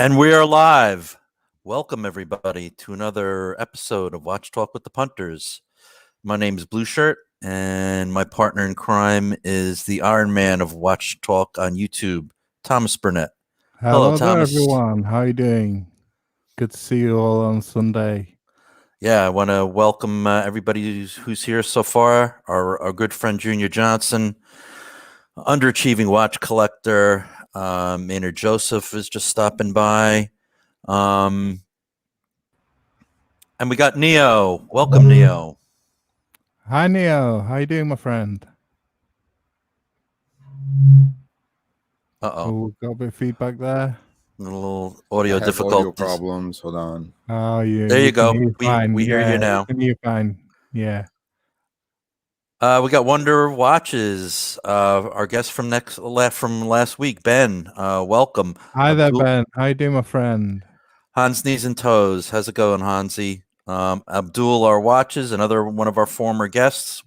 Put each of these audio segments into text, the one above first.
And we are live. Welcome, everybody, to another episode of Watch Talk with the Punters. My name is Blue Shirt, and my partner in crime is the Iron Man of Watch Talk on YouTube, Thomas Burnett. Hello there, everyone. How are you doing? Good to see you all on Sunday. Yeah, I want to welcome everybody who's here so far. Our good friend Junior Johnson, underachieving watch collector. Maynard Joseph is just stopping by. And we got Neo. Welcome, Neo. Hi, Neo. How you doing, my friend? Uh-oh. Oh, got a bit of feedback there. A little audio difficulties. Audio problems. Hold on. Oh, yeah. There you go. We hear you Yeah, now. You're fine. Yeah. We got Wonder Watches. Our guest from last week, Ben. Welcome. Hi there, Ben. How you doing, my friend? Hans Knees and Toes. How's it going, Hansi? Abdul, our watches, another one of our former guests.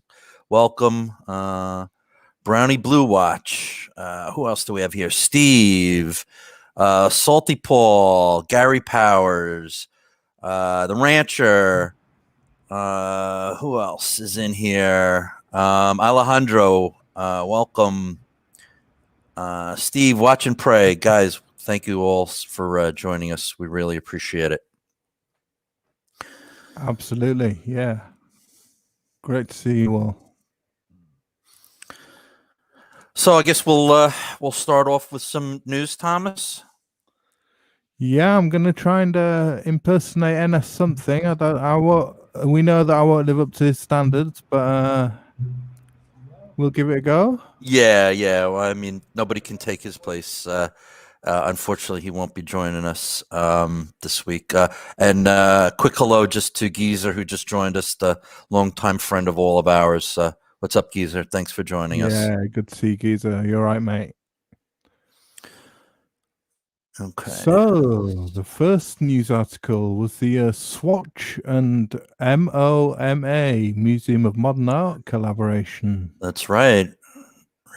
Welcome. Brownie Blue Watch. Who else do we have here? Steve. Salty Paul. Gary Powers. The Rancher. Who else is in here? Alejandro, welcome. Steve, watch and pray. Guys, thank you all for joining us. We really appreciate it. Absolutely. Yeah. Great to see you all. So I guess we'll start off with some news, Thomas. Yeah, I'm gonna try and impersonate NS something. We know that I won't live up to his standards, but we'll give it a go. Yeah. Well, I mean, nobody can take his place. Unfortunately, he won't be joining us this week. And quick hello just to Geezer, who just joined us, the longtime friend of all of ours. What's up, Geezer? Thanks for joining us. Yeah, good to see you, Geezer. You're right, mate. Okay. So the first news article was the Swatch and MoMA Museum of Modern Art collaboration. That's right.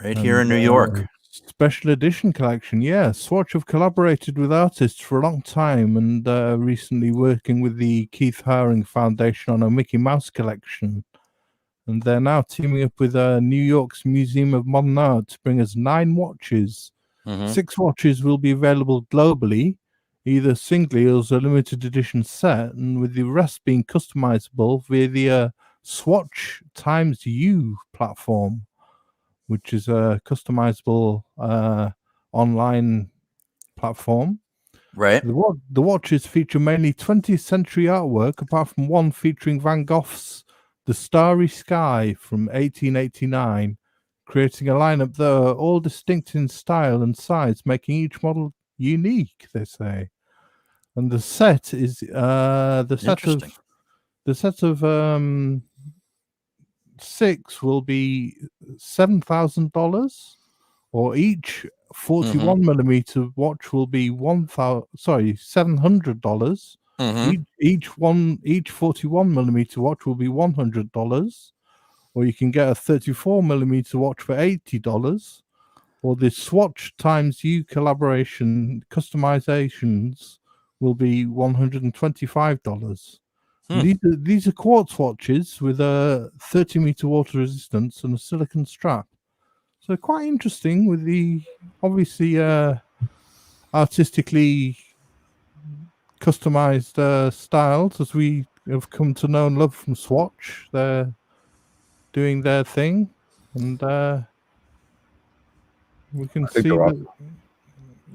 Right here in New York. Special edition collection. Yeah, Swatch have collaborated with artists for a long time and recently working with the Keith Haring Foundation on a Mickey Mouse collection. And they're now teaming up with New York's Museum of Modern Art to bring us 9 watches. 6 watches will be available globally, either singly or as a limited edition set, and with the rest being customizable via the Swatch times U platform, which is a customizable online platform. Right. The watches feature mainly 20th century artwork, apart from one featuring Van Gogh's The Starry Sky from 1889. Creating a lineup that are all distinct in style and size, making each model unique, they say. And the set is the set of 6 will be $7,000, or each 41 millimeter watch will be $700. Each 41 millimeter watch will be $100. Or you can get a 34 millimeter watch for $80, or the Swatch times U collaboration customizations will be $125. These are quartz watches with a 30-meter water resistance and a silicon strap. So quite interesting with the obviously artistically customized styles, as we have come to know and love from Swatch. They're doing their thing, and we can see that. Awesome.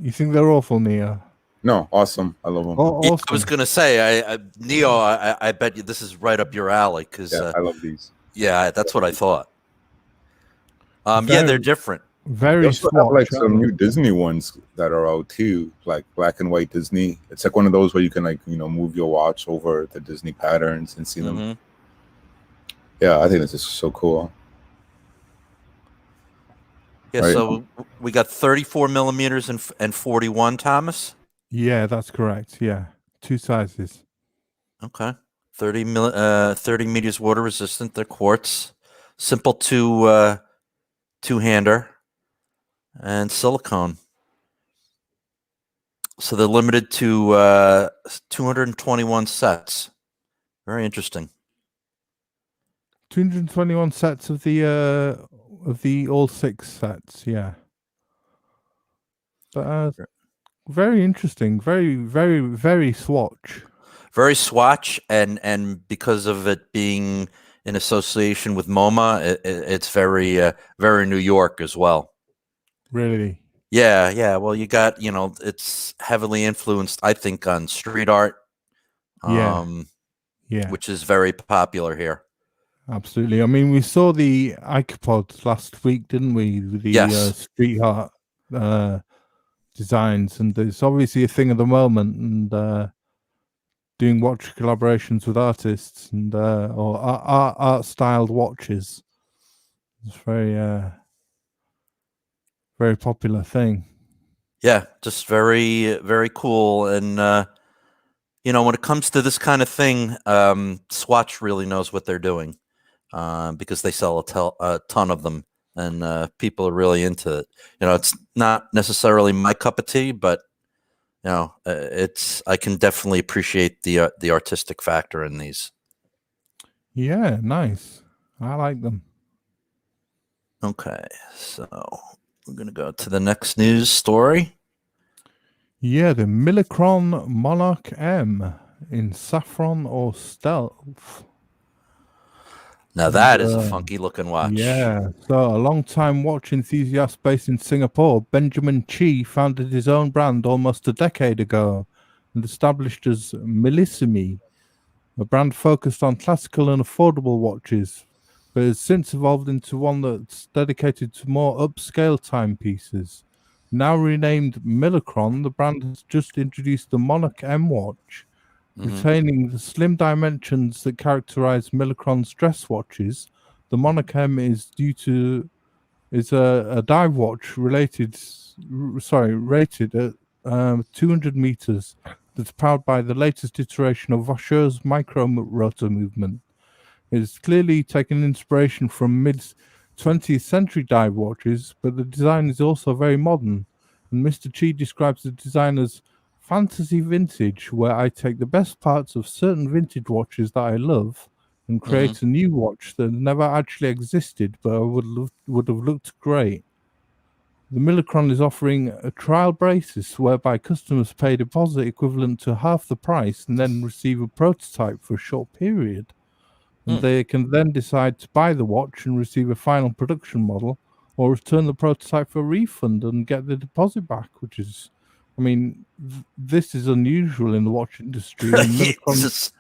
You think they're awful, Neo? No, awesome. I love them. Awesome. I was gonna say, Neo. I bet you this is right up your alley, because I love these. Yeah, that's what I thought. They're different. Very Swatch. Have like some new Disney ones that are out too, like black and white Disney. It's like one of those where you can move your watch over the Disney patterns and see them. Yeah, I think this is so cool. Yeah, right. So we got 34 millimeters and 41, Thomas? Yeah, that's correct. Yeah, 2 sizes. Okay. 30 meters water resistant. They're quartz. Simple two-hander. And silicone. So they're limited to 221 sets. Very interesting. 221 sets of the all 6 sets, yeah. But very interesting, very Swatch. Very Swatch, and because of it being in association with MoMA, it's very very New York as well. Really? Yeah. Well, you got, it's heavily influenced, I think, on street art. Yeah. Which is very popular here. Absolutely. I mean, we saw the Icopod last week, didn't we? With the street art designs, and it's obviously a thing at the moment, and doing watch collaborations with artists and or art styled watches. It's very popular thing. Yeah, just very, very cool. And when it comes to this kind of thing, Swatch really knows what they're doing, because they sell a ton of them, and people are really into it. It's not necessarily my cup of tea, but I can definitely appreciate the artistic factor in these. Yeah, nice. I like them. Okay, so we're gonna go to the next news story. Yeah, the Millicron Monarch M in saffron or stealth. Now that is a funky looking watch. Yeah, so a long-time watch enthusiast based in Singapore, Benjamin Chi, founded his own brand almost a decade ago and established as Millissimi, a brand focused on classical and affordable watches, but has since evolved into one that's dedicated to more upscale timepieces. Now renamed Millicron, the brand has just introduced the Monarch M watch, retaining the slim dimensions that characterize Millicron's dress watches. The Monarch M is a dive watch rated at 200 meters. That's powered by the latest iteration of Vacher's micro rotor movement. It has clearly taken inspiration from mid-20th century dive watches, but the design is also very modern. And Mr. Chi describes the design as fantasy vintage, where I take the best parts of certain vintage watches that I love and create a new watch that never actually existed, but would have looked great. The Millicron is offering a trial basis whereby customers pay a deposit equivalent to half the price and then receive a prototype for a short period. And they can then decide to buy the watch and receive a final production model, or return the prototype for a refund and get the deposit back, which is, I mean, this is unusual in the watch industry. Millicron, say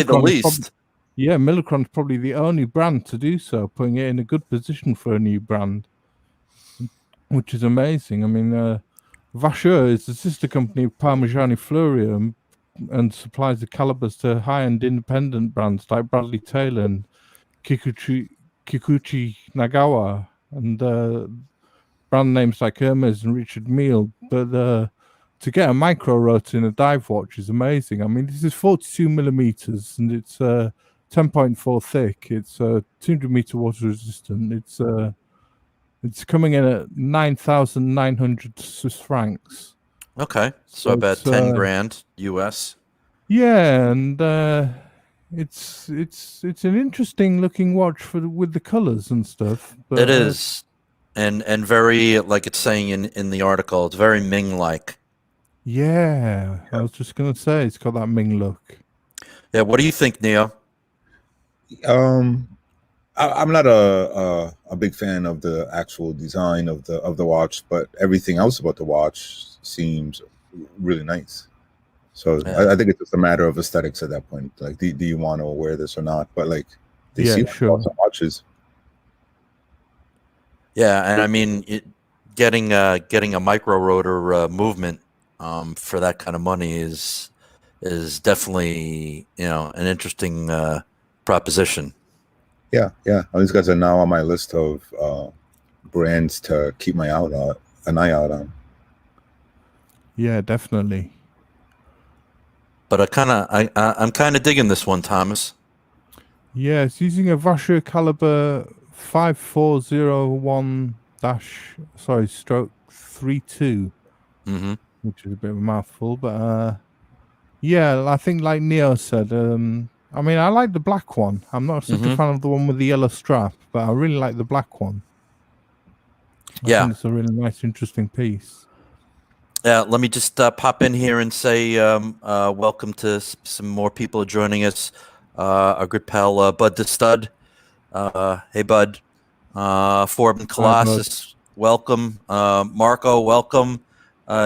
the least. Millicron is probably the only brand to do so, putting it in a good position for a new brand, which is amazing. I mean, Vacher is the sister company of Parmigiani Fleury and supplies the calibers to high-end independent brands like Bradley Taylor and Kikuchi Nagawa, and brand names like Hermes and Richard Mille. But to get a micro rotor in a dive watch is amazing. I mean, this is 42 millimeters and it's 10.4 thick. It's 200 meter water resistant. It's coming in at 9,900 Swiss francs. Okay, so about 10 grand US. Yeah, and it's an interesting looking watch with the colors and stuff. But, it is, and very, like it's saying in the article, it's very Ming like. Yeah, I was just gonna say it's got that Ming look. Yeah, what do you think, Neo? I'm not a big fan of the actual design of the watch, but everything else about the watch seems really nice. So I think it's just a matter of aesthetics at that point. Like, do you want to wear this or not? But like, they seem like awesome watches. Yeah, and I mean, getting a micro rotor movement for that kind of money is definitely an interesting proposition. Yeah. These guys are now on my list of brands to keep an eye out on. Yeah, definitely. But I'm kind of digging this one, Thomas. Yeah, it's using a Vacher caliber 5401 /32. which is a bit of a mouthful, but yeah, I think like Neo said, I mean, I like the black one. I'm not such a fan of the one with the yellow strap, but I really like the black one. I think it's a really nice, interesting piece. Yeah, let me just pop in here and say welcome to some more people joining us. Our good pal Bud the Stud. Hey, Bud. Forb and Colossus, welcome. Marco, welcome.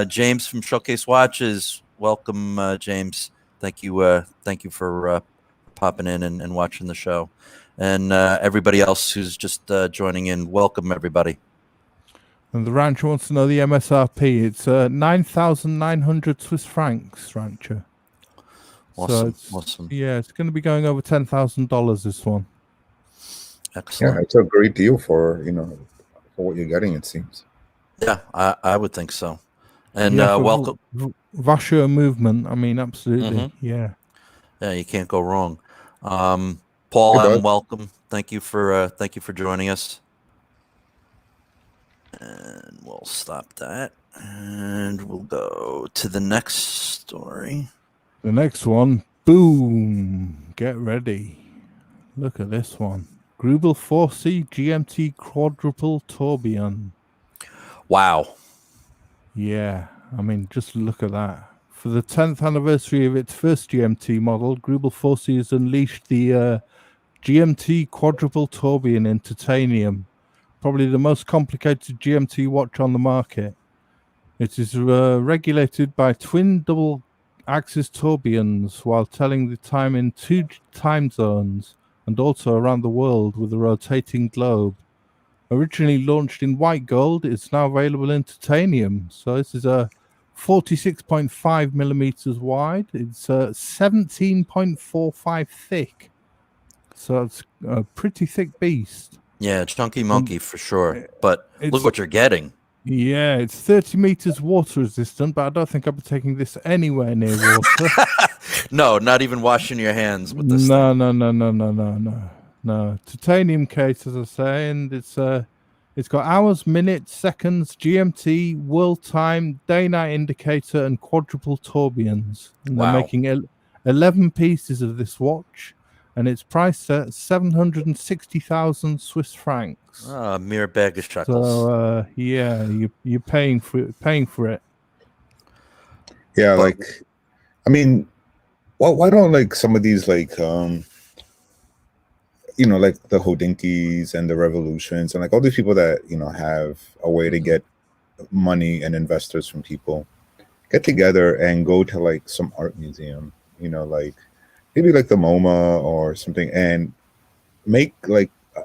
James from Showcase Watches, welcome, James. Thank you for popping in and watching the show. And everybody else who's just joining in, welcome, everybody. And the rancher wants to know the MSRP. It's 9,900 Swiss francs, rancher. Awesome, so awesome. Yeah, it's going to be going over $10,000, this one. Excellent. Yeah, it's a great deal for for what you're getting, it seems. Yeah, I would think so. And welcome. Vasher movement. I mean, absolutely. Yeah. Yeah, you can't go wrong. Paul M, welcome. Thank you for joining us. And we'll stop that. And we'll go to the next story. The next one. Boom. Get ready. Look at this one. Greubel Forsey GMT quadruple tourbillon. Wow. Yeah, I mean, just look at that. For the 10th anniversary of its first GMT model, Greubel Forsey has unleashed the GMT quadruple tourbillon in titanium, probably the most complicated GMT watch on the market. It is regulated by twin double-axis tourbillons while telling the time in 2 time zones and also around the world with a rotating globe. Originally launched in white gold, it's now available in titanium. So this is a 46.5 millimeters wide. It's 17.45 thick. So it's a pretty thick beast. Yeah, chunky monkey for sure. But look what you're getting. Yeah, it's 30 meters water resistant, but I don't think I'll be taking this anywhere near water. No, not even washing your hands with this No. Titanium case, as I say, and it's got hours, minutes, seconds, GMT, world time, day-night indicator, and quadruple tourbillons. And they're making 11 pieces of this watch, and it's priced at 760,000 Swiss francs. A mere bag of shekels. So yeah, you're paying for it. Yeah, but, I mean, why don't some of these like the Hodinkis and the Revolutions and all these people that have a way to get money and investors from people get together and go to some art museum, maybe the MoMA or something, and make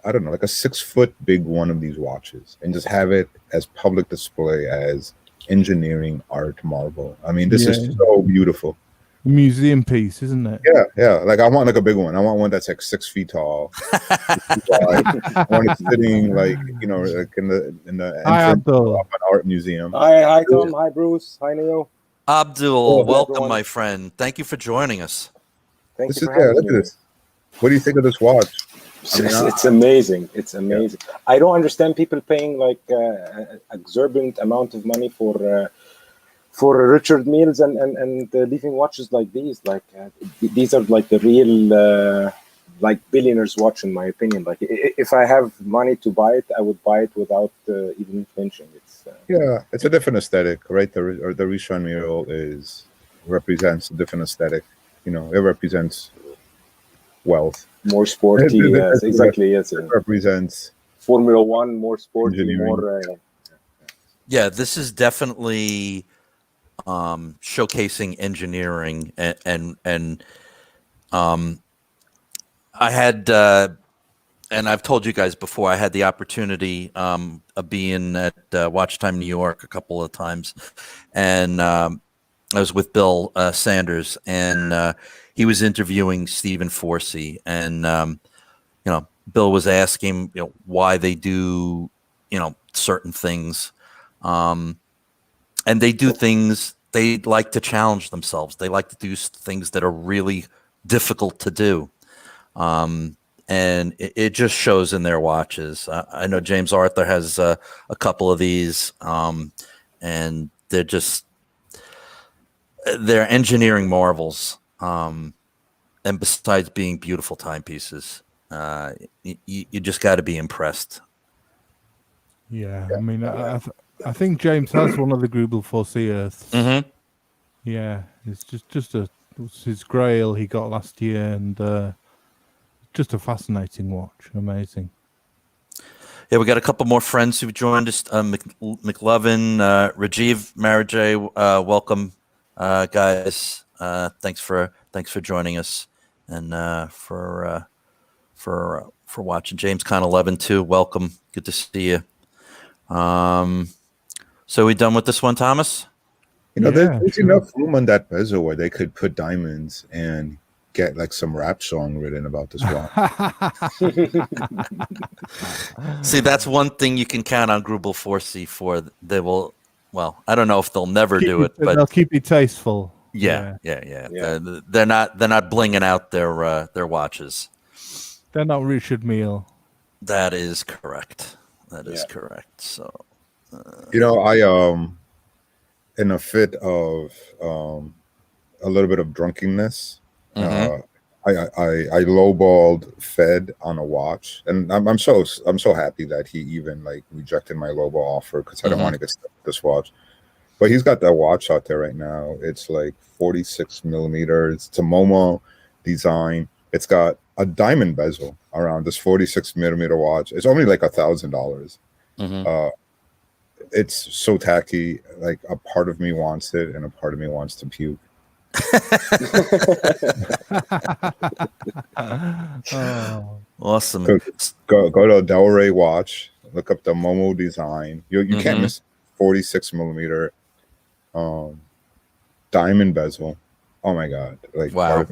I don't know, a 6-foot big one of these watches and just have it as public display as engineering art marble. I mean, this is so beautiful. Museum piece, isn't it? Yeah. I want a big one. I want one that's 6 feet tall. I want it sitting in the entrance of an art museum. Hi Tom. Hi Bruce. Hi Neo. Abdul, welcome, my friend. Thank you for joining us. Thank you for having me. Look at this. What do you think of this watch? It's amazing. It's amazing. Yeah. I don't understand people paying exorbitant amount of money for Richard Milles and leaving watches like these. These are the real billionaires watch, in my opinion. If I have money to buy it, I would buy it without even flinching. It's a different aesthetic, right? The Richard Milles represents a different aesthetic. It represents wealth. More sporty, yes, exactly. Yes, it represents Formula One, more sporty, more. Yeah, this is definitely showcasing engineering, and I had, and I've told you guys before, I had the opportunity of being at Watch Time New York a couple of times, and I was with Bill Sanders, and he was interviewing Stephen Forsey, and Bill was asking why they do certain things, and they do things. They like to challenge themselves. They like to do things that are really difficult to do, and it just shows in their watches. I know James Arthur has a couple of these, and they're just they're engineering marvels. And besides being beautiful timepieces, you just got to be impressed. Yeah, I mean, I think James has one of the Greubel Forsey Earths. Mm-hmm. Yeah, it's just it was his Grail he got last year, and just a fascinating watch. Amazing. Yeah, we got a couple more friends who've joined us. McLovin, Rajiv, Marajay, welcome, guys. Thanks for joining us, and for watching. James Con 11 too. Welcome. Good to see you. So we done with this one, Thomas? There's enough room on that bezel where they could put diamonds and get like some rap song written about this watch. See, that's one thing you can count on Greubel Forsey for. They will. Well, I don't know if they'll never do it, but they'll keep it tasteful. Yeah. They're not blinging out their watches. They're not Richard Mille. That is correct. That is correct. So, I in a fit of a little bit of drunkenness, I lowballed Fed on a watch, and I'm so happy that he even like rejected my lowball offer because I don't want to get stuck with this watch. But he's got that watch out there right now. It's like 46 millimeters. It's a MoMA design. It's got a diamond bezel around this 46 millimeter watch. It's only like $1,000. It's so tacky. Like a part of me wants it, and a part of me wants to puke. Awesome. Go to Delray Watch. Look up the MoMA design. You can't miss 46 millimeter diamond bezel. Oh my god! Like wow.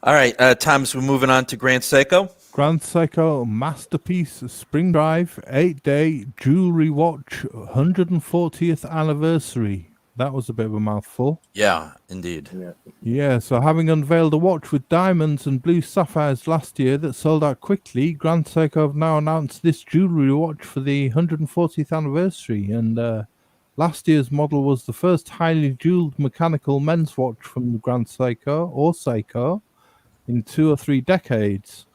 All right, Thomas. We're moving on to Grand Seiko. Grand Seiko Masterpiece Spring Drive 8-day jewelry watch 140th anniversary. That was a bit of a mouthful. Yeah, indeed. Yeah, so having unveiled a watch with diamonds and blue sapphires last year that sold out quickly, Grand Seiko have now announced this jewelry watch for the 140th anniversary. And last year's model was the first highly jeweled mechanical men's watch from Grand Seiko or Seiko in 2 or 3 decades.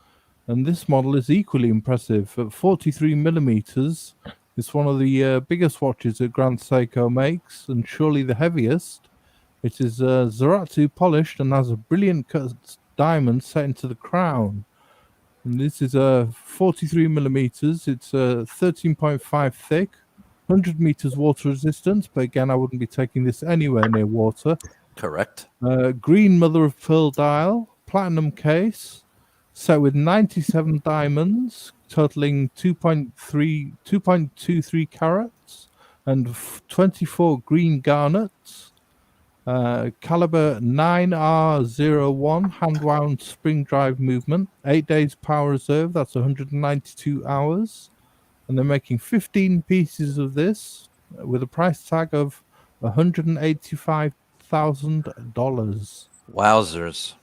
And this model is equally impressive. At 43 millimeters, it's one of the biggest watches that Grand Seiko makes, and surely the heaviest. It is Zaratu polished and has a brilliant cut diamond set into the crown. And this is 43 millimeters. It's 13.5 thick, 100 meters water resistance. But again, I wouldn't be taking this anywhere near water. Correct. Green mother of pearl dial, platinum case, set with 97 diamonds, totaling 2.23 carats, and 24 green garnets. Caliber 9R01 hand-wound spring drive movement, 8 days power reserve, that's 192 hours. And they're making 15 pieces of this with a price tag of $185,000. Wowzers.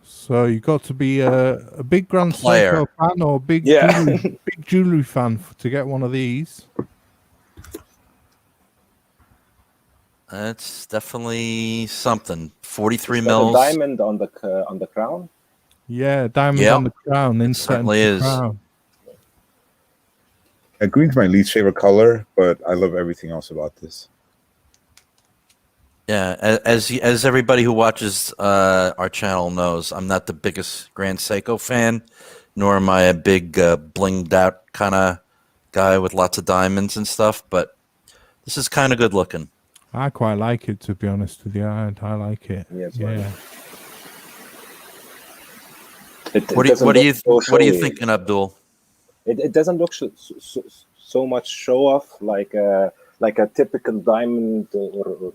So you got to be a big Grand Seiko fan or big jewelry fan to get one of these. That's definitely something. 43 mils. A diamond on the crown. Yeah, diamond on the crown. It certainly is. Crown. Green's my least favorite color, but I love everything else about this. Yeah, as everybody who watches our channel knows, I'm not the biggest Grand Seiko fan, nor am I a big blinged out kind of guy with lots of diamonds and stuff, but this is kind of good looking. I quite like it, to be honest with you. I like it. Yeah. What are you thinking, Abdul? It doesn't look so much show off like a typical diamond or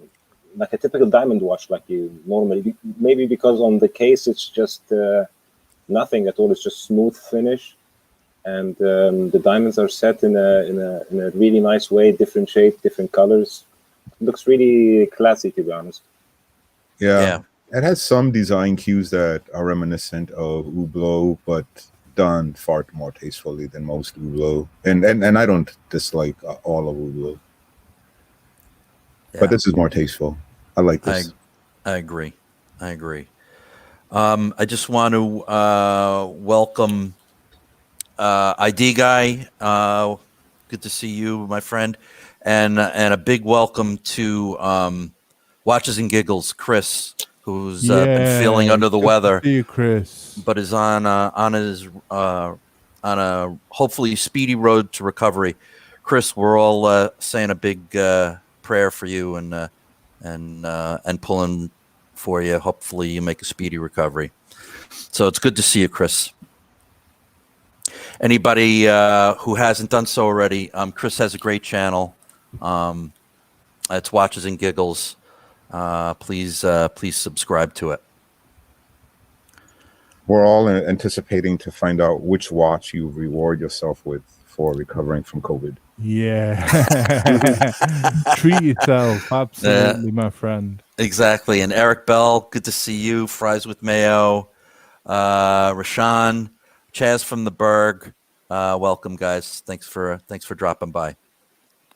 like a typical diamond watch like you normally. Maybe because on the case it's just nothing at all. It's just smooth finish, and the diamonds are set in a really nice way, different shape, different colors. It looks really classy, to be honest. Yeah. It has some design cues that are reminiscent of Hublot, but done far more tastefully than most Hublot. And I don't dislike all of Hublot. But this is more tasteful. I like this. I agree. I just want to welcome ID Guy. Good to see you, my friend, and a big welcome to Watches and Giggles, Chris, who's been feeling under the weather. See you, Chris, but is on a hopefully speedy road to recovery. Chris, we're all saying a big prayer for you and pulling for you. Hopefully, you make a speedy recovery. So it's good to see you, Chris. Anybody who hasn't done so already, Chris has a great channel. It's Watches and Giggles. Please subscribe to it. We're all anticipating to find out which watch you reward yourself with for recovering from COVID. Yeah. Treat yourself. Absolutely, my friend. Exactly. And Eric Bell, good to see you. Fries with Mayo. Rashawn, Chaz from the Berg. Welcome, guys. Thanks for dropping by.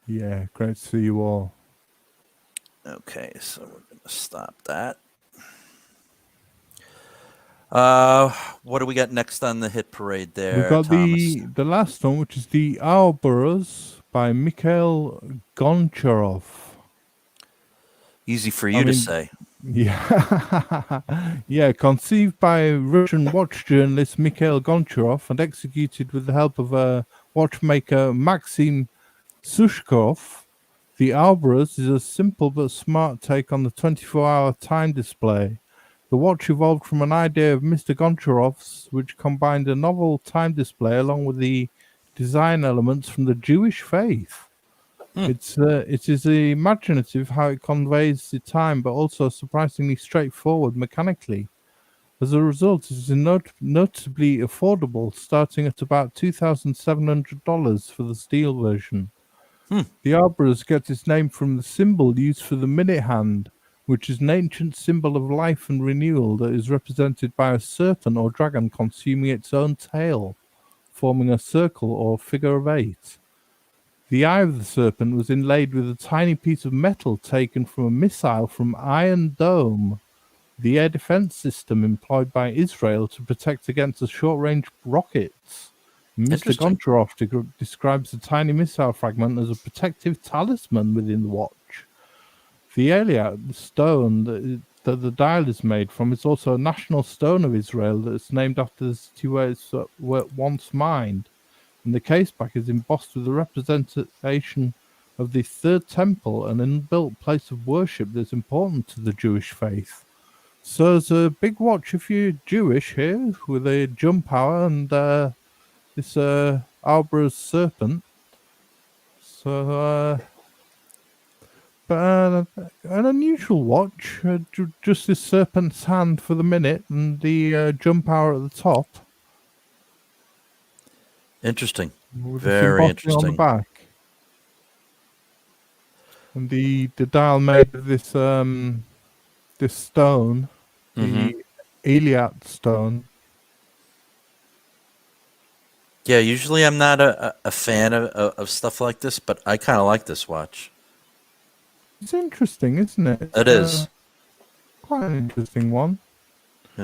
Yeah, great to see you all. Okay, so we're going to stop that. What do we got next on the hit parade there? We've got Thomas? the last one, which is the Arboris by Mikhail Goncharov. Easy for you to say. Yeah. Yeah, conceived by Russian watch journalist Mikhail Goncharov and executed with the help of watchmaker Maxim Sushkov, the Arboris is a simple but smart take on the 24-hour time display. The watch evolved from an idea of Mr. Goncharov's, which combined a novel time display along with the design elements from the Jewish faith. It is imaginative how it conveys the time, but also surprisingly straightforward mechanically. As a result, it is notably affordable, starting at about $2,700 for the steel version. The Arboris gets its name from the symbol used for the minute hand, which is an ancient symbol of life and renewal that is represented by a serpent or dragon consuming its own tail, forming a circle or figure of 8. The eye of the serpent was inlaid with a tiny piece of metal taken from a missile from Iron Dome, the air defense system employed by Israel to protect against the short-range rockets. Mr. Goncharov describes the tiny missile fragment as a protective talisman within the watch. The Eliat, the stone that the dial is made from, is also a national stone of Israel that is named after the city where it once mined. And the caseback is embossed with a representation of the third temple, an inbuilt place of worship that's important to the Jewish faith. So it's a big watch if you're Jewish here, with a jump hour and this Arboris serpent. So, but an unusual watch, just this serpent's hand for the minute and the jump hour at the top. Interesting. With Very interesting. On the back. And the dial made of this this stone, the Eliat stone. Yeah, usually I'm not a fan of stuff like this, but I kind of like this watch. It's interesting, isn't it? It is. Quite an interesting one.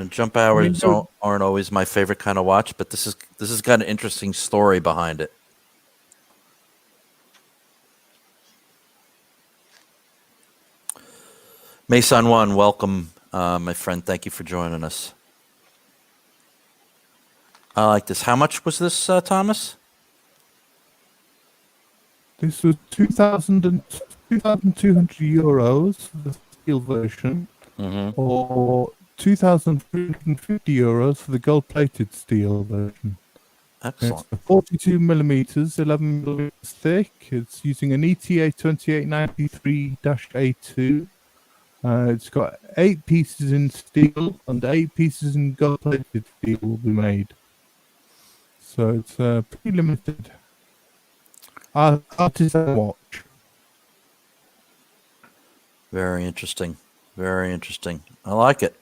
Jump hours aren't always my favorite kind of watch, but this has got an interesting story behind it. Mason One, welcome, my friend. Thank you for joining us. I like this. How much was this, Thomas? This was 2,200 euros for the steel version, or 2,350 euros for the gold-plated steel version. Excellent. It's 42 millimeters, 11 millimeters thick. It's using an ETA 2893-A2. It's got 8 pieces in steel and 8 pieces in gold-plated steel will be made. So it's pretty limited. Artisan watch. Very interesting. Very interesting. I like it.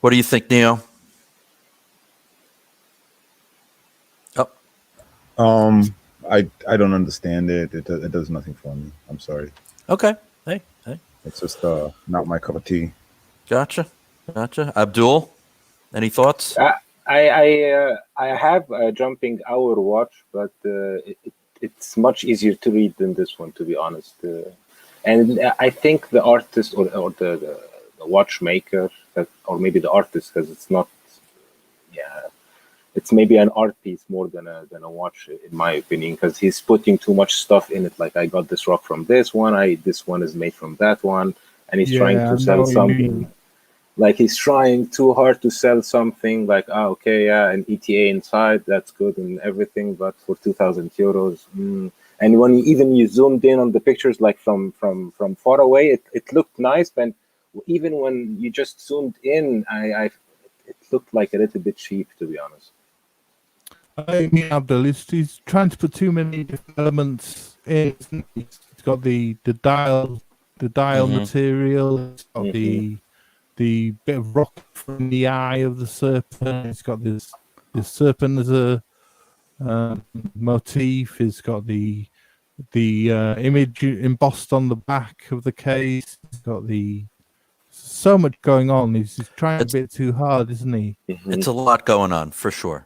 What do you think, Neo? I don't understand it. It does nothing for me. I'm sorry. Okay. Hey. It's just not my cup of tea. Gotcha. Abdul, any thoughts? I have a jumping hour watch, but it's much easier to read than this one, to be honest. And I think the artist or the watchmaker, or maybe the artist, because it's not, it's maybe an art piece more than a watch, in my opinion, because he's putting too much stuff in it. Like, I got this rock from this one, this one is made from that one, and he's trying to sell something. Like, he's trying too hard to sell something like, an ETA inside, that's good and everything, but for 2,000 euros. And when you zoomed in on the pictures, like from far away, it looked nice, but even when you just zoomed in, it looked like a little bit cheap, to be honest. I mean, Abdul, he's trying to put too many different elements in. It's got the dial material. It's got the bit of rock from the eye of the serpent. It's got this serpent as a motif. It's got the image embossed on the back of the case. It's got so much going on. He's trying a bit too hard, isn't he? It's a lot going on, for sure.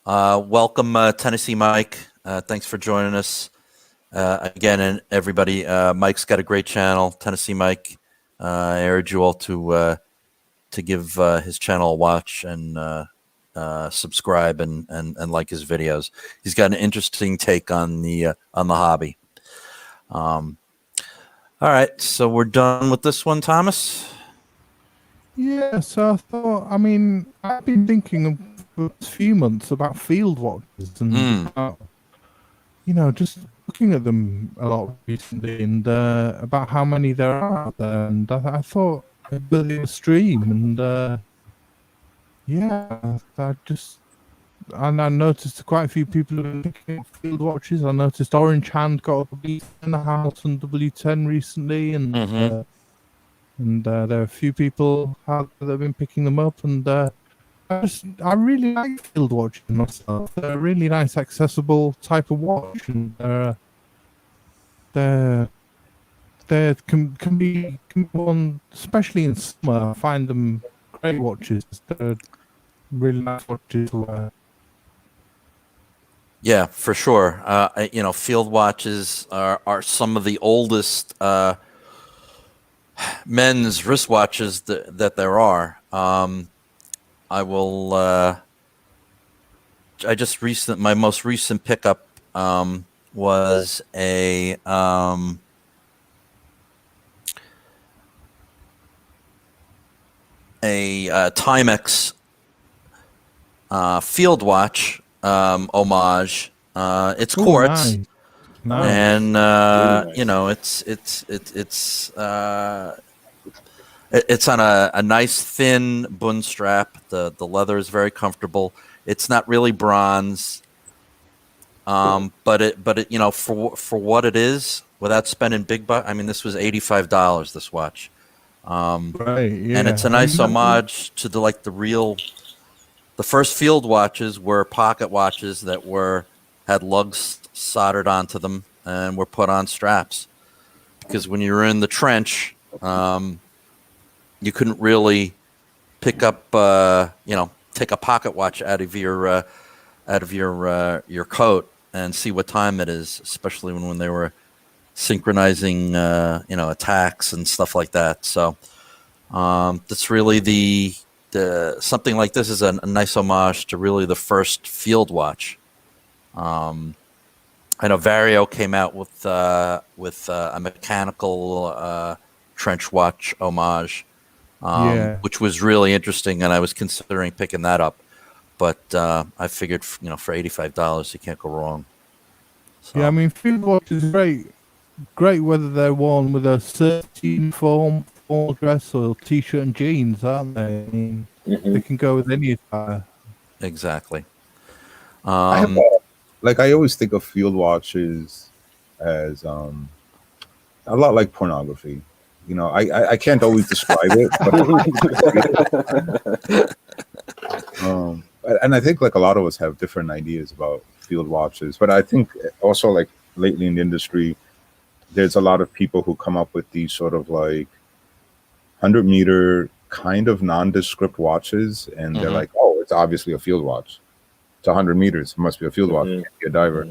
Welcome, Tennessee Mike. Thanks for joining us again, and everybody. Mike's got a great channel, Tennessee Mike. I urge you all to give his channel a watch and subscribe and like his videos. He's got an interesting take on the hobby. All right, so we're done with this one, Thomas. Yeah. So I thought. I mean, I've been thinking for a few months about field watches and about, just looking at them a lot recently, and about how many there are out there, and I thought I'd build a stream, and I noticed quite a few people have been picking up field watches. I noticed Orange Hand got a W10 in the house and W10 recently, and there are a few people that have been picking them up, and I really like field watches myself. They're a really nice, accessible type of watch, and they can be one, especially in summer. I find them great watches. They're really nice watches to wear. Yeah, for sure. Field watches are some of the oldest men's wristwatches that there are. My most recent pickup was a Timex field watch homage. It's quartz. Nice. And it's on a nice thin bund strap. The leather is very comfortable. It's not really bronze, but it for what it is, without spending big bucks. I mean, this was $85. This watch, right? Yeah. And it's a nice homage to the first field watches were pocket watches that had lugs soldered onto them and were put on straps, because when you were in the trench, you couldn't really pick up, take a pocket watch out of your coat and see what time it is, especially when they were synchronizing, attacks and stuff like that. So that's really something like this is a nice homage to really the first field watch. I know Vario came out with a mechanical trench watch homage, which was really interesting, and I was considering picking that up, but I figured, for $85 you can't go wrong. So. Yeah, I mean, field watch is great whether they're worn with a service uniform, formal dress, or t-shirt and jeans, aren't they? I mean, they can go with any attire. Exactly. I always think of field watches as a lot like pornography. I can't always describe it, but and I think a lot of us have different ideas about field watches. But I think also lately in the industry, there's a lot of people who come up with these sort of like 100-meter kind of nondescript watches, and they're like, oh, it's obviously a field watch. It's 100 meters. It must be a field watch. It can't be a diver.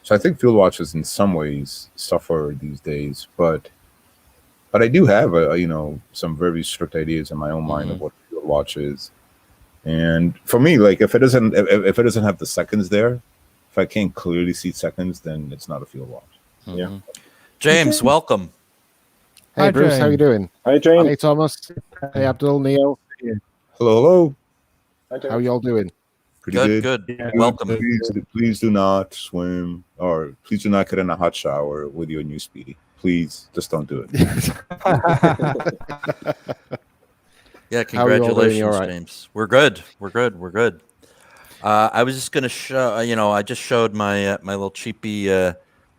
So I think field watches in some ways suffer these days, but I do have some very strict ideas in my own mind of what field watch is. And for me, like if it doesn't have the seconds there, if I can't clearly see seconds, then it's not a field watch. Yeah. James, welcome. Hey, Hi, Bruce, James. how you doing? Hi, James. Hey, Thomas. Hey, Abdul, Neil. Hello. Hi, James. How you all doing? Pretty Good. Yeah. Welcome. Please do not swim, or please do not get in a hot shower with your new Speedy. Please, just don't do it. Yeah, How are you all doing? congratulations, You all right? James. We're good. I was just going to show, I just showed my my little cheapy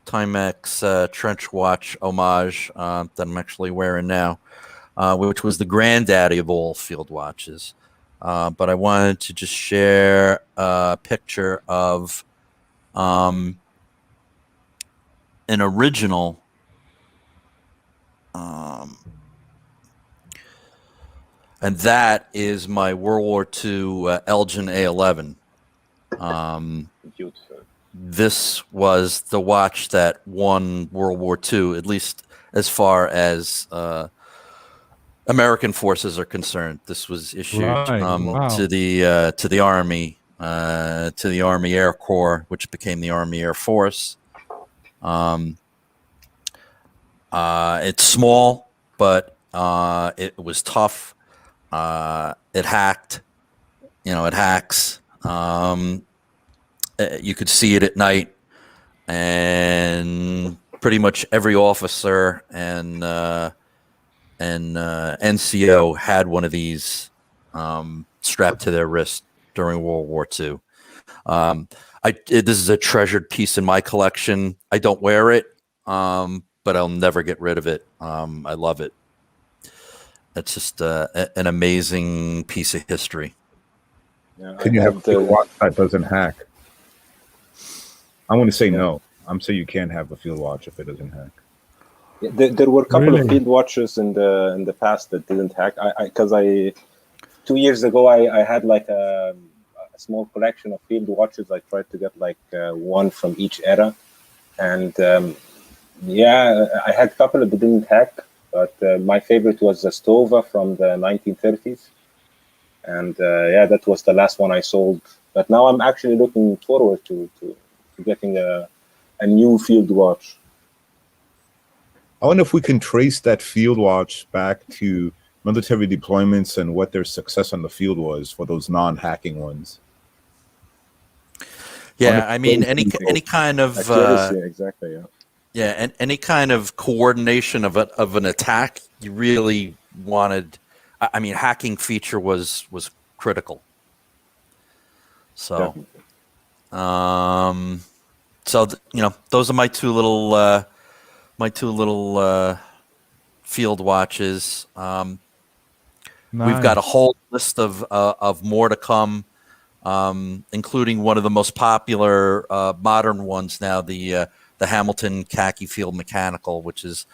Timex trench watch homage that I'm actually wearing now, which was the granddaddy of all field watches. But I wanted to just share a picture of an original and that is my World War II Elgin A11. Beautiful. This was the watch that won World War II, at least as far as American forces are concerned. This was issued Wow. to the Army, to the Army Air Corps, which became the Army Air Force. It's small, but it was tough. It hacked. It hacks. You could see it at night, and pretty much every officer and NCO had one of these strapped to their wrist during World War II. This is a treasured piece in my collection. I don't wear it, but I'll never get rid of it. I love it. It's just an amazing piece of history. Yeah, Can you have a watch that doesn't hack? I'm going to say no. I'm saying you can't have a field watch if it doesn't hack. There were a couple of Really? field watches in the past that didn't hack. Because 2 years ago I had like a small collection of field watches. I tried to get like one from each era, and I had a couple that didn't hack. But my favorite was a Stova from the 1930s, and that was the last one I sold. But now I'm actually looking forward to getting a new field watch. I wonder if we can trace that field watch back to military deployments and what their success on the field was for those non-hacking ones. Yeah, I mean, any kind of Exactly. Yeah. yeah, and any kind of coordination of an attack, you really wanted. I mean, hacking feature was critical. So, those are my two little field watches. We've got a whole list of more to come, including one of the most popular modern ones now, the Hamilton Khaki Field Mechanical, which is,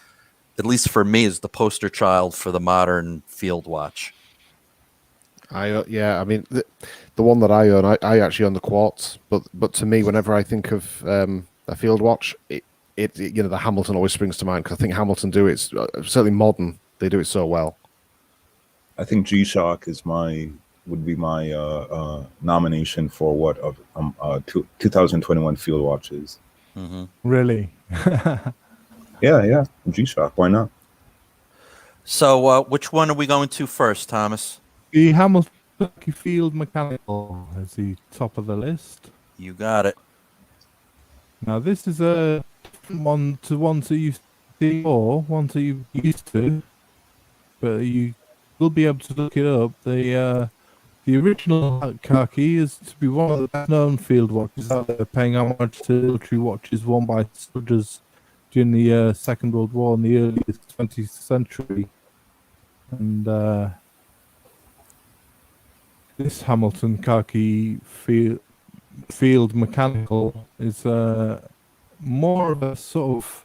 at least for me, is the poster child for the modern field watch. I mean the one that I own, I actually own the Quartz, but to me, whenever I think of a field watch, it the Hamilton always springs to mind, because I think Hamilton do it certainly modern. They do it so well. I think G-Shock would be my nomination for what of 2021 field watches. Mm-hmm. Really? Yeah, G-Shock. Why not? So, which one are we going to first, Thomas? The Hamilton Field Mechanical is the top of the list. You got it. Now, this is a one to ones that you see or ones that you used to, but you will be able to look it up. The original khaki is to be one of the best known field watches out there, paying homage to military watches worn by soldiers during the Second World War in the early 20th century. And this Hamilton khaki field mechanical is more of a sort of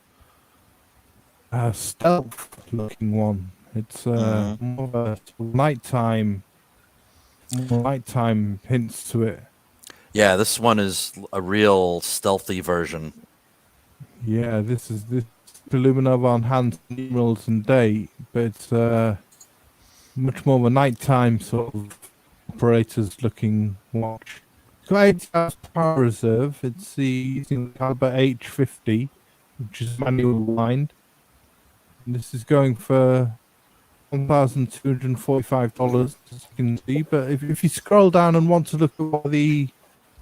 stealth-looking one. It's more of a nighttime hints to it. Yeah, this one is a real stealthy version. Yeah, this Illuminova on hand, numerals and date, but it's much more of a nighttime sort of operators-looking watch. It's got 80 hours power reserve. It's using the caliber H50, which is manual wind. And this is going for $1,245, as you can see. But if you scroll down and want to look at what the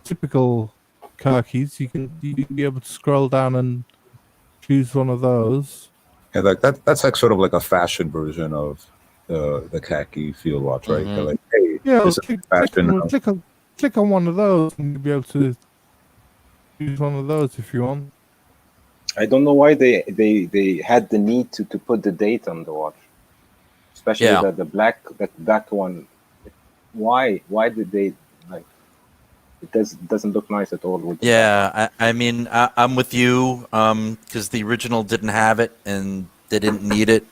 typical khakis, you can be able to scroll down and choose one of those. Yeah, like that's like sort of like a fashion version of the khaki field watch, right? They're like, hey, Yeah, this is fashion now. click on one of those and you'll be able to choose one of those if you want. I don't know why they had the need to put the date on the watch, especially the black one. Why did they like? It doesn't look nice at all. With the I mean, I'm with you because the original didn't have it and they didn't need it.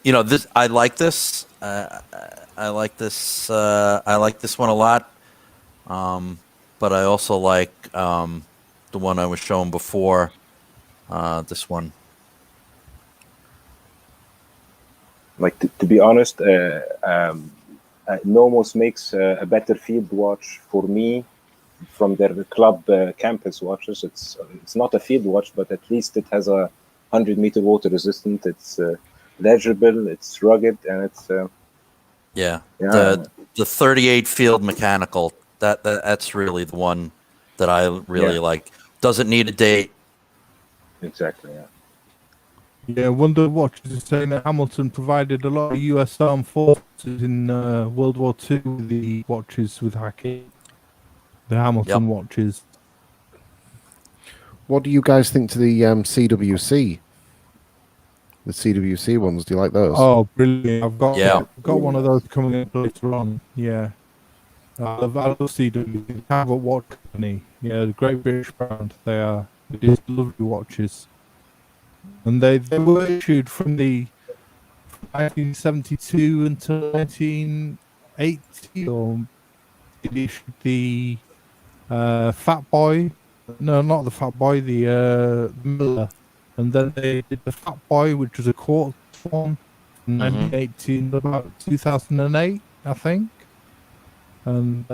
This I like this. I like this. I like this one a lot. But I also like the one I was showing before. This one. Like to be honest, Nomos makes a better field watch for me from their club campus watches. It's not a field watch, but at least it has a 100-meter water resistant. It's legible, it's rugged, and it's the 38 field mechanical. That's really the one that I really like. Doesn't need a date. Exactly. Yeah, Wonder Watches is saying that Hamilton provided a lot of U.S. Armed Forces in World War II with the watches with hacking. The Hamilton watches. What do you guys think to the CWC? The CWC ones, do you like those? Oh, brilliant! I've got one of those coming up later on. Yeah, I love CWC. Have a watch company. Yeah, the Great British brand. They are. It is lovely watches. And they were issued from 1972 until 1980, or it issued the Fat Boy. No, not the Fat Boy, the Miller. And then they did the Fat Boy, which was a quartz one, in 1918, about 2008, I think. And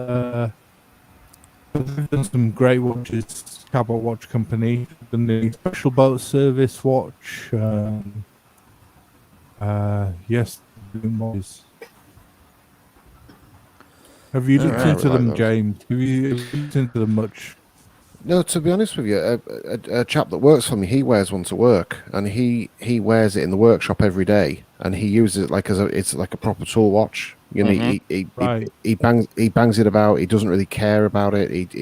they've done some great watches. Cabot Watch Company, and the Special Boat Service watch. Yes, have you looked into them, James? Have you looked into them much? No, to be honest with you, a chap that works for me, he wears one to work, and he wears it in the workshop every day, and he uses it like it's like a proper tool watch. You know, he bangs it about. He doesn't really care about it. It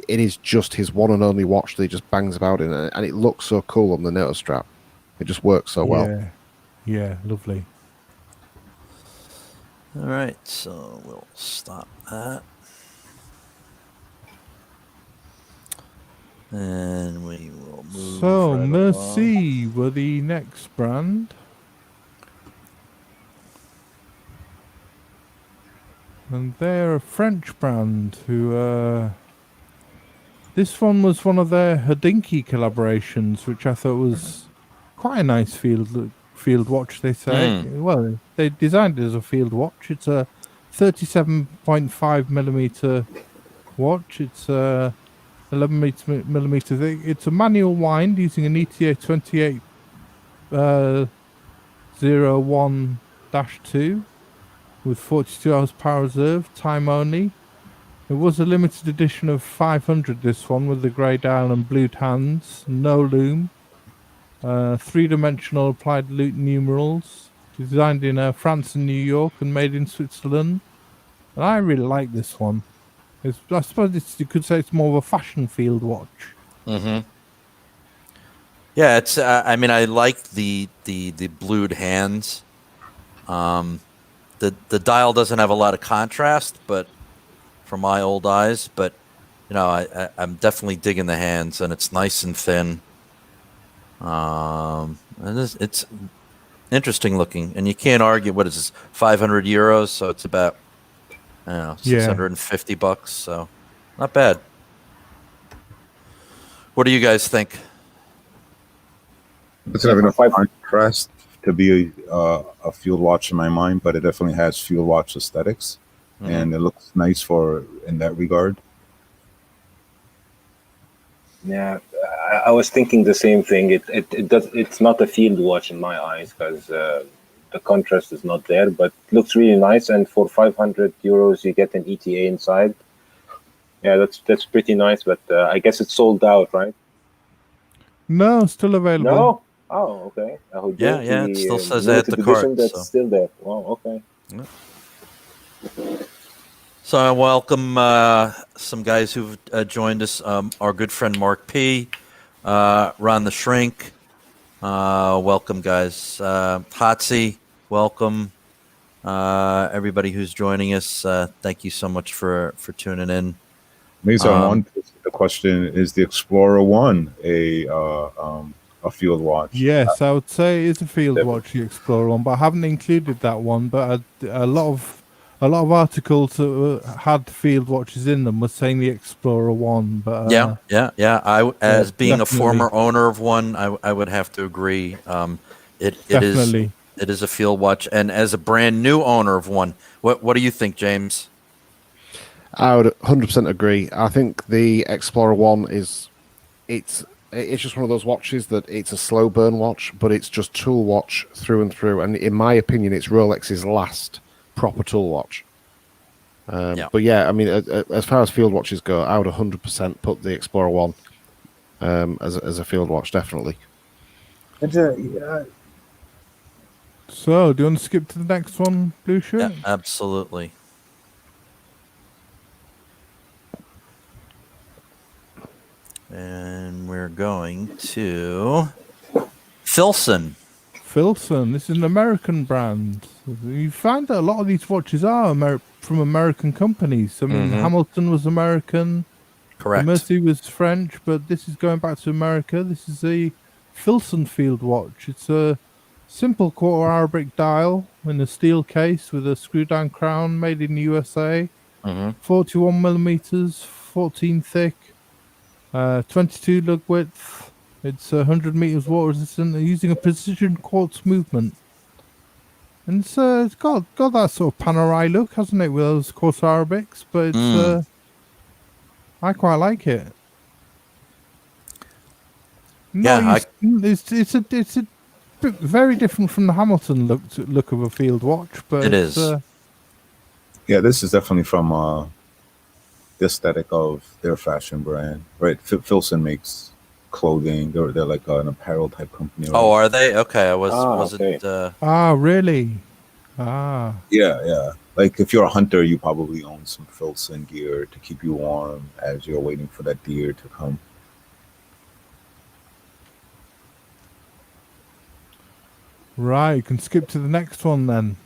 is just his one and only watch that he just bangs about in, and it looks so cool on the NATO strap. It just works so well. Yeah, lovely. All right, so we'll stop that. And we will move. So, Merci were the next brand. And they're a French brand who, this one was one of their Hodinkee collaborations, which I thought was quite a nice field watch, they say. Well, they designed it as a field watch. It's a 37.5mm watch. It's 11mm thick. It's a manual wind using an ETA 2801-2 with 42 hours power reserve, time only. It was a limited edition of 500, this one, with the grey dial and blued hands, no loom, 3-dimensional applied loop numerals, designed in France and New York and made in Switzerland. And I really like this one. I suppose you could say it's more of a fashion field watch. Yeah, it's. I mean, I like the blued hands. The dial doesn't have a lot of contrast, but for my old eyes, but I'm definitely digging the hands, and it's nice and thin. It's interesting looking, and you can't argue. What is this? 500 euros, so it's about $650. So not bad. What do you guys think? It's having a contrast to be a field watch in my mind, but it definitely has field watch aesthetics, and it looks nice in that regard. Yeah, I was thinking the same thing. It's not a field watch in my eyes because the contrast is not there, but it looks really nice. And for 500 euros, you get an ETA inside. Yeah, that's pretty nice. But I guess it's sold out, right? No, still available. No. Oh, okay. Yeah. It still says add to cart. That's still there. Wow. Okay. Yeah. So I welcome some guys who've joined us. Our good friend Mark P, Ron the Shrink. Welcome, guys. Hotsy, welcome. Everybody who's joining us, thank you so much for tuning in. Mason, the question is: the Explorer 1 a field watch? Yes, I would say it's a field watch, the Explorer 1, but I haven't included that one. But a lot of articles that had field watches in them were saying the Explorer 1. But yeah. As being a former owner of one, I would have to agree. It is a field watch, and as a brand new owner of one, what do you think, James? I would 100% agree. I think the Explorer 1 it's just one of those watches that it's a slow burn watch, but it's just tool watch through and through. And in my opinion, it's Rolex's last proper tool watch. But yeah, I mean, as far as field watches go, I would 100% put the Explorer 1 as a field watch, definitely. So, do you want to skip to the next one, Blue Shirt? Yeah, absolutely. And we're going to Filson. Filson, this is an American brand. You find that a lot of these watches are from American companies. I mean, Hamilton was American. Correct. Mercy was French, but this is going back to America. This is a Filson field watch. It's a simple quarter Arabic dial in a steel case with a screw-down crown, made in the USA. 41 millimeters, 14 thick, 22 lug width. It's 100 meters water resistant, using a precision quartz movement. And it's got that sort of Panerai look, hasn't it, with those quartz Arabics? But it's I quite like it. It's a bit very different from the Hamilton look of a field watch, but it is. Yeah, this is definitely from the aesthetic of their fashion brand, right? Filson makes clothing. They're like an apparel type company. Right? Oh, are they? Okay, I wasn't. Really? Ah. Yeah. Like if you're a hunter, you probably own some Filson gear to keep you warm as you're waiting for that deer to come. Right, you can skip to the next one then.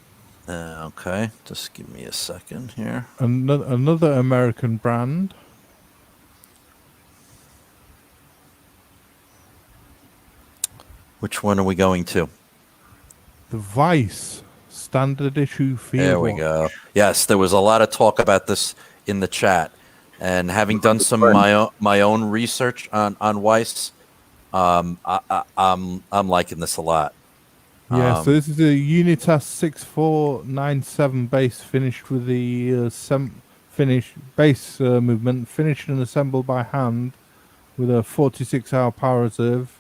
Okay, just give me a second here. Another American brand. Which one are we going to? The Weiss standard issue field There we go. Yes, there was a lot of talk about this in the chat, and having done some my own research on Weiss, I'm liking this a lot. Yeah, so this is a Unitas 6497 base finished with the base movement, finished and assembled by hand with a 46-hour power reserve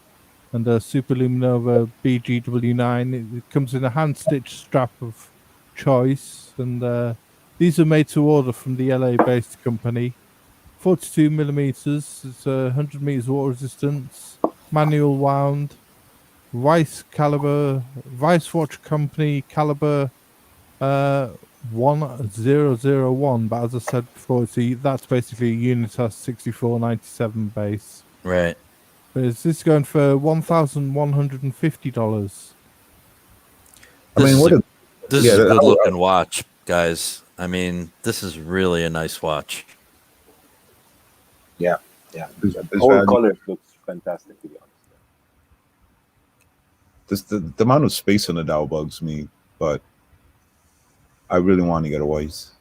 and a Superluminova BGW9. It comes in a hand-stitched strap of choice, and these are made to order from the LA-based company. 42 millimeters, it's 100 meters water resistance, manual wound. Weiss Watch Company caliber 1001, but as I said before, that's basically a Unitas 6497 base. Right. But is this going for $1,150? This is a good looking watch, guys. I mean, this is really a nice watch. Yeah. The whole color looks fantastic, to be honest. the amount of space on the dial bugs me, but I really want to get a Weiss.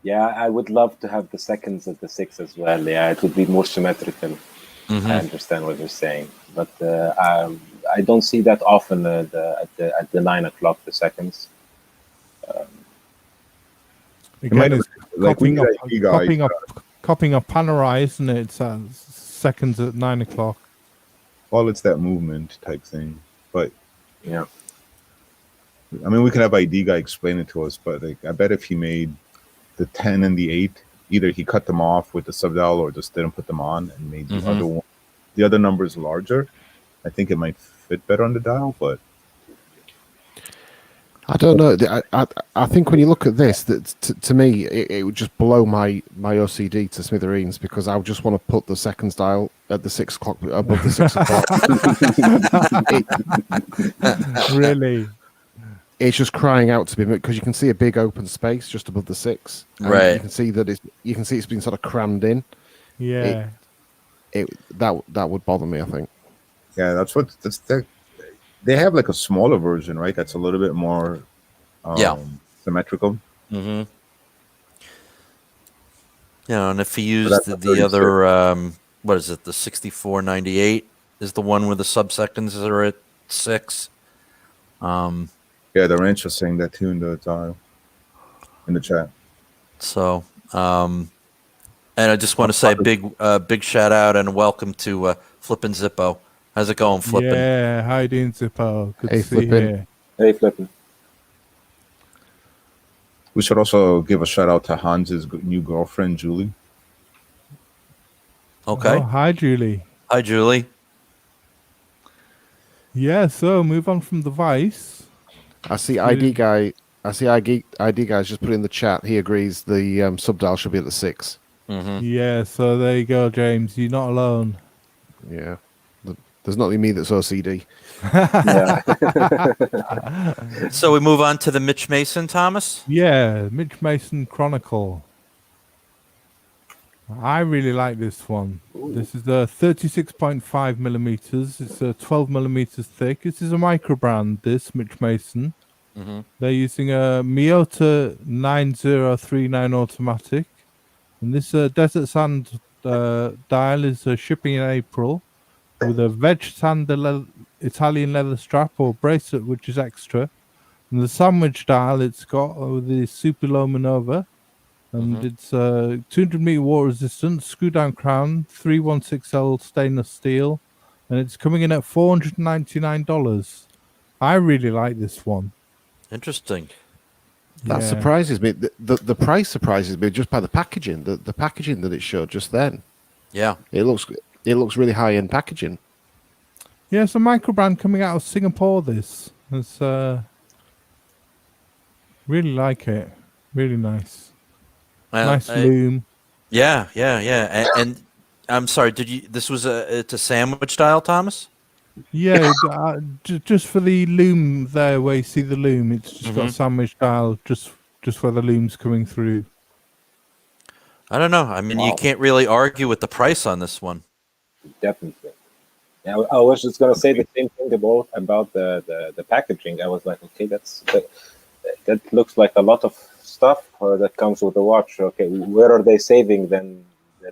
Yeah, I would love to have the seconds at the 6 as well. Yeah, it would be more symmetrical. I understand what you're saying, but I don't see that often at the 9 o'clock, the seconds. Again, it's like copying up, you guys, copying up Panerai, isn't it? It's seconds at 9 o'clock. well, it's that movement type thing. But Yeah, I mean, we could have ID guy explain it to us. But like, I bet if he made the 10 and the 8, either he cut them off with the subdial or just didn't put them on and made the other one, the other numbers larger. I think it might fit better on the dial, but I don't know. I think when you look at this, that to me, it would just blow my OCD to smithereens, because I would just want to put the seconds dial at the 6 o'clock, above the 6 o'clock. Really? It's just crying out to be, because you can see a big open space just above the 6. Right. You can see that it's been sort of crammed in. Yeah. That would bother me, I think. yeah, they have like a smaller version, right? That's a little bit more symmetrical. Yeah, and if you that's use the the other, what is it? The 6498 is the one where the sub-seconds are at 6. Yeah, the ranch was saying that too in the dial, in the chat. So, and I just want to say big shout out and welcome to Flippin' Zippo. How's it going, Flippin'? Yeah, how you doing, Zippo? Good Hey, to see you Flippin'. here. hey, Flippin. We should also give a shout out to Hans's new girlfriend, Julie. Okay. Oh, hi, Julie. Hi, Julie. Yeah, so move on from the Weiss. I see ID guy. ID guy's just put in the chat. He agrees the subdial should be at the 6. Yeah, so there you go, James. You're not alone. Yeah. There's not only me that's OCD. Yeah. So we move on to the Mitch Mason, Thomas. Yeah, Mitch Mason Chronicle. I really like this one. This is a 36.5 millimeters. It's 12 millimeters thick. This is a micro brand, this Mitch Mason. They're using a Miyota 9039 automatic. And this Desert Sand dial is shipping in April with a veg sand Italian leather strap or bracelet, which is extra. And the sandwich dial it's got with the Super Manova. And it's 200 meter water resistant, screw down crown, 316L stainless steel, and it's coming in at $499. I really like this one. Interesting. That Yeah. surprises me. The price surprises me just by the packaging. The packaging that it showed just then. Yeah. It looks really high end packaging. Yeah, it's a micro brand coming out of Singapore. This it's really like it. Really nice. Nice loom. Yeah. And I'm sorry. This was it's a sandwich dial, Thomas? Yeah, just for the loom there, where you see the loom, it's just got a sandwich dial, just where the loom's coming through. I don't know. I mean, you can't really argue with the price on this one. Definitely. Yeah, I was just gonna say the same thing about the packaging. I was like, okay, that looks like a lot of stuff that comes with the watch. Okay, where are they saving then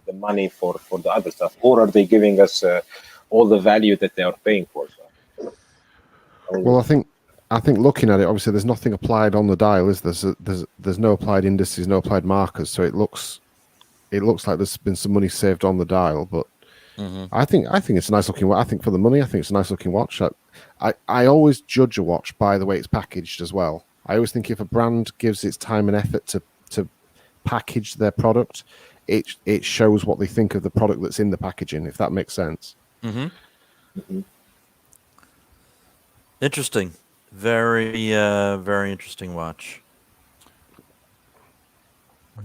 the money for the other stuff, or are they giving us all the value that they are paying for? So, Well, I think looking at it, obviously, there's nothing applied on the dial, is there? There's no applied indices, no applied markers, so it looks like there's been some money saved on the dial. But I think it's a nice looking watch. I think for the money, I think it's a nice looking watch. I always judge a watch by the way it's packaged as well. I always think if a brand gives its time and effort to package their product, it shows what they think of the product that's in the packaging, if that makes sense. Interesting. Very, very interesting watch.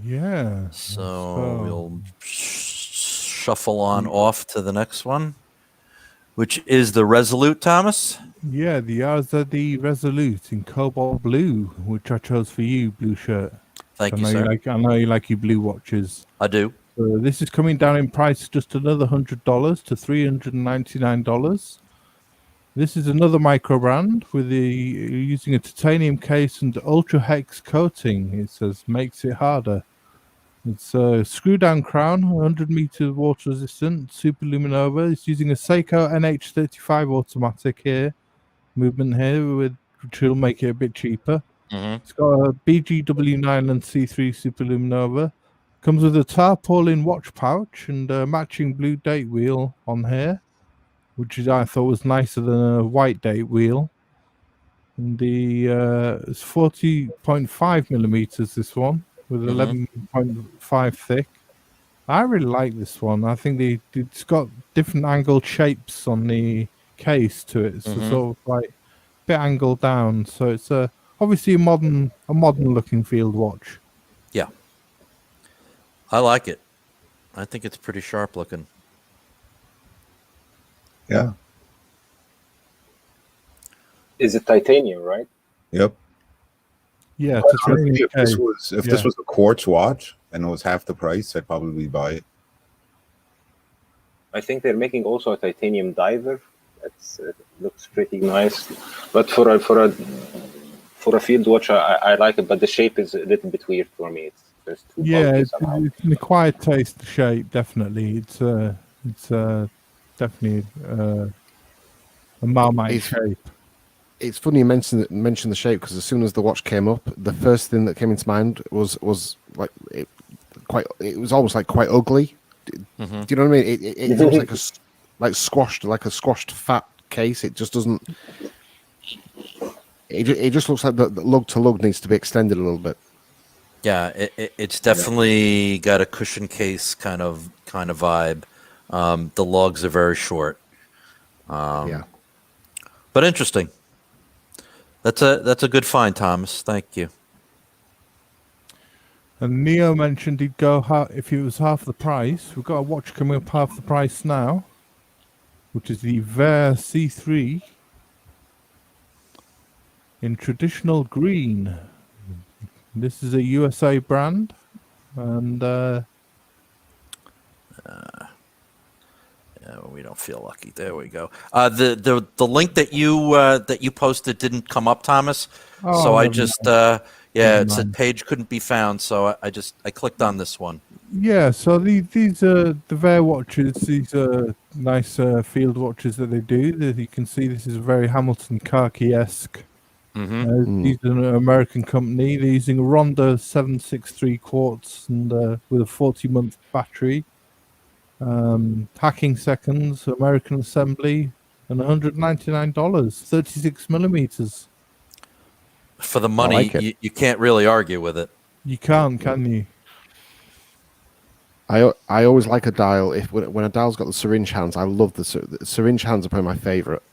Yeah. So we'll shuffle on off to the next one, which is the Resolute, Thomas. Yeah, the RZD Resolute in cobalt blue, which I chose for you, blue shirt. Thank you, sir. I know you like your blue watches. I do. So this is coming down in price just another $100 to $399. This is another micro brand with using a titanium case and ultra hex coating. It says makes it harder. It's a screw down crown, 100 meter water resistant, super luminova. It's using a Seiko NH35 automatic here, movement here, which will make it a bit cheaper. It's got a BGW9 and C3 super luminova. Comes with a tarpaulin watch pouch and a matching blue date wheel on here, which I thought was nicer than a white date wheel. And it's 40.5 millimeters, this one, with 11.5 thick. I really like this one. I think it's got different angled shapes on the case to it. It's sort of like a bit angled down. So it's obviously a modern looking field watch. Yeah. I like it. I think it's pretty sharp looking. Yeah. Is it titanium, right? Yep. Yeah. Honestly, if this was a quartz watch and it was half the price, I'd probably buy it. I think they're making also a titanium diver. It looks pretty nice, but for a field watch, I like it, but the shape is a little bit weird for me. It's just too bulky somehow. It's an acquired taste shape. Definitely, it's definitely a Marmite shape. It's funny you mention the shape, because as soon as the watch came up, the first thing that came into mind was like it was almost like quite ugly. Do you know what I mean? It looks like a squashed fat case. It just doesn't. It just looks like the lug to lug needs to be extended a little bit. Yeah, it's definitely got a cushion case kind of vibe. The lugs are very short. Yeah, but interesting. That's a good find, Thomas. Thank you. And Neo mentioned he'd go if it was half the price. We've got a watch coming up half the price now, which is the Vaer C3 in traditional green. This is a USA brand, and we don't feel lucky. There we go. The link that you posted didn't come up, Thomas. So I just it said page couldn't be found. So I clicked on this one. Yeah. So these are the Vaer watches. These are nice field watches that they do. That you can see, this is very Hamilton khaki-esque. These are an American company. They're using a Ronda 763 quartz and with a 40-month battery. Hacking seconds, American assembly, and $199, 36 millimeters. For the money, like you can't really argue with it. You can't, can you? I always like a dial. When a dial's got the syringe hands, I love the syringe hands. Are probably my favorite.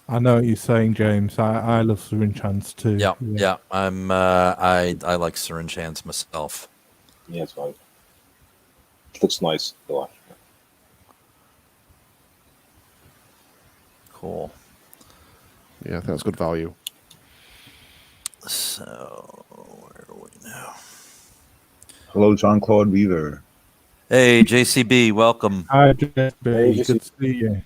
I know what you're saying, James. I love syringe hands too. Yeah. I like syringe hands myself. Yeah, it's fine. It looks nice to watch. Cool. Yeah, I think that's good value. So, where are we now? Hello, Jean-Claude Weaver. Hey, JCB, welcome. Hi, JCB. Good to see you.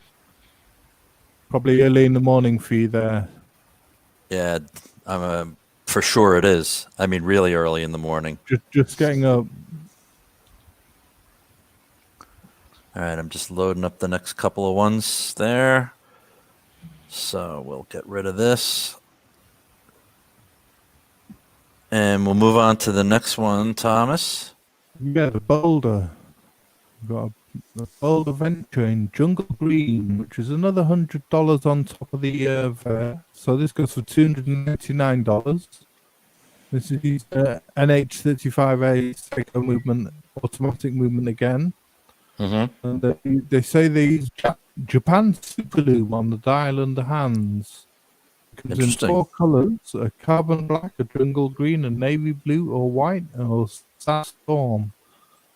Probably early in the morning for you there. Yeah, for sure it is. I mean, really early in the morning. Just getting up. All right, I'm just loading up the next couple of ones there. So we'll get rid of this. And we'll move on to the next one, Thomas. Yeah, the Boldr. We've got a Boldr Venture in Jungle Green, which is another $100 on top of the Vaer. So this goes for $299. This is NH35A Seiko movement, automatic movement again. And they say they use Japan Superloom on the dial and the hands. It comes in 4 colors: a carbon black, a jungle green, a navy blue, or white, or storm.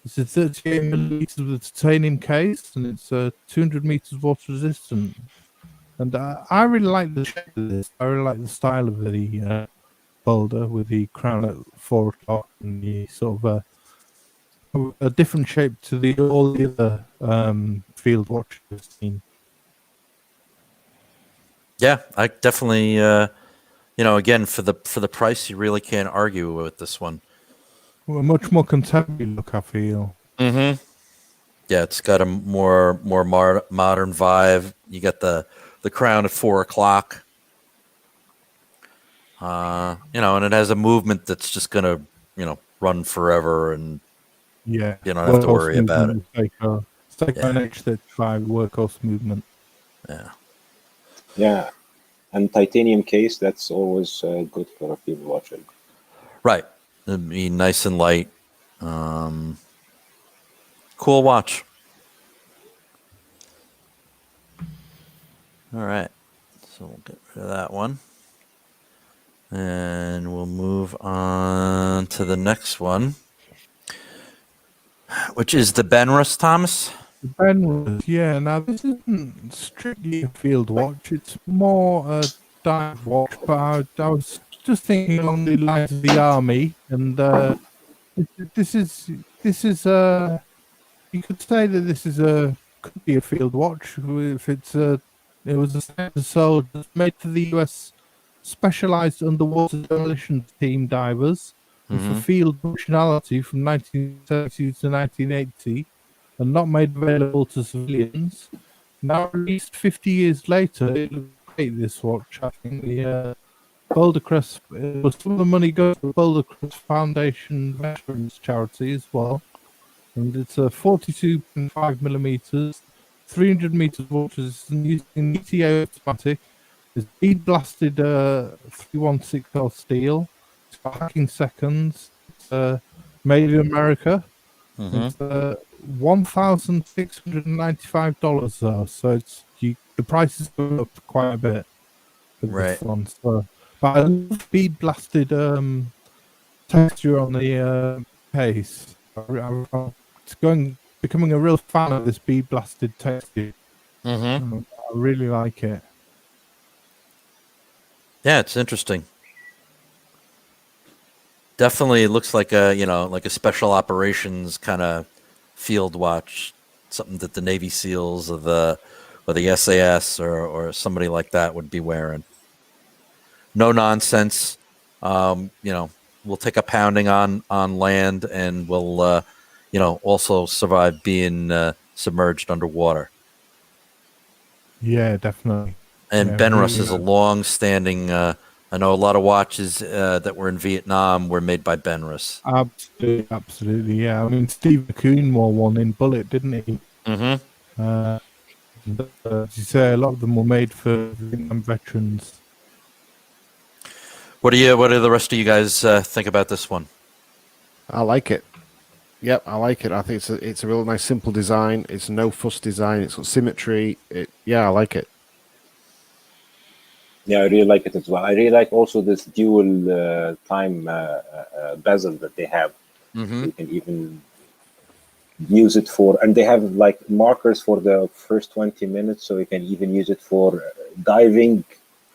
This is 38 millimeters with a titanium case, and it's 200 meters water resistant. And I really like the shape of this. I really like the style of the Boldr with the crown at 4 o'clock and the sort of a different shape to all the other field watches I've seen. Yeah, I definitely. Again, for the price, you really can't argue with this one. Well, a much more contemporary look, I feel. Mm-hmm. Yeah, it's got a more modern vibe. You got the crown at 4 o'clock. And it has a movement that's just gonna, run forever, and Yeah, you don't have to worry about it. Seiko an H35 workhorse movement. Yeah. Yeah, and titanium case, that's always good for people watching. Right. It'd be nice and light. Cool watch. All right. So we'll get rid of that one. And we'll move on to the next one, which is the Benrus, Thomas. Benrus, yeah. Now, this isn't strictly a field watch. It's more a dive watch, but I was just thinking along the lines of the army, and this is you could say that this could be a field watch if it was a set of soldiers made for the U.S. Specialized Underwater Demolition Team divers and for field functionality from 1972 to 1980, and not made available to civilians. Now released 50 years later, it looks great, this watch. I think the Boldr Crest, some of the money goes to the Boldr Crest Foundation Veterans Charity as well. And it's a 42.5 millimeters, 300 meters watch, using ETA automatic. It's bead blasted 316L steel. It's got hacking seconds. It's made in America. It's $1,695 though, so the price is going up quite a bit for this one. So, but I love bead blasted texture on the case. It's becoming a real fan of this bead blasted texture. I really like it. Yeah, it's interesting. Definitely looks like a special operations kind of field watch, something that the Navy SEALs or the SAS or somebody like that would be wearing. No nonsense. We'll take a pounding on land, and we'll also survive being submerged underwater. Yeah, definitely. And Benrus is a long-standing. I know a lot of watches that were in Vietnam were made by Benrus. Absolutely, yeah. I mean, Steve McCoon wore one in Bullet, didn't he? Mm-hmm. As you say, a lot of them were made for Vietnam veterans. What do the rest of you guys think about this one? I like it. Yep, I like it. I think it's a real nice, simple design. It's a no fuss design. It's got symmetry. I like it. Yeah, I really like it as well. I really like also this dual time bezel that they have. You can even use it and they have like markers for the first 20 minutes, so you can even use it for diving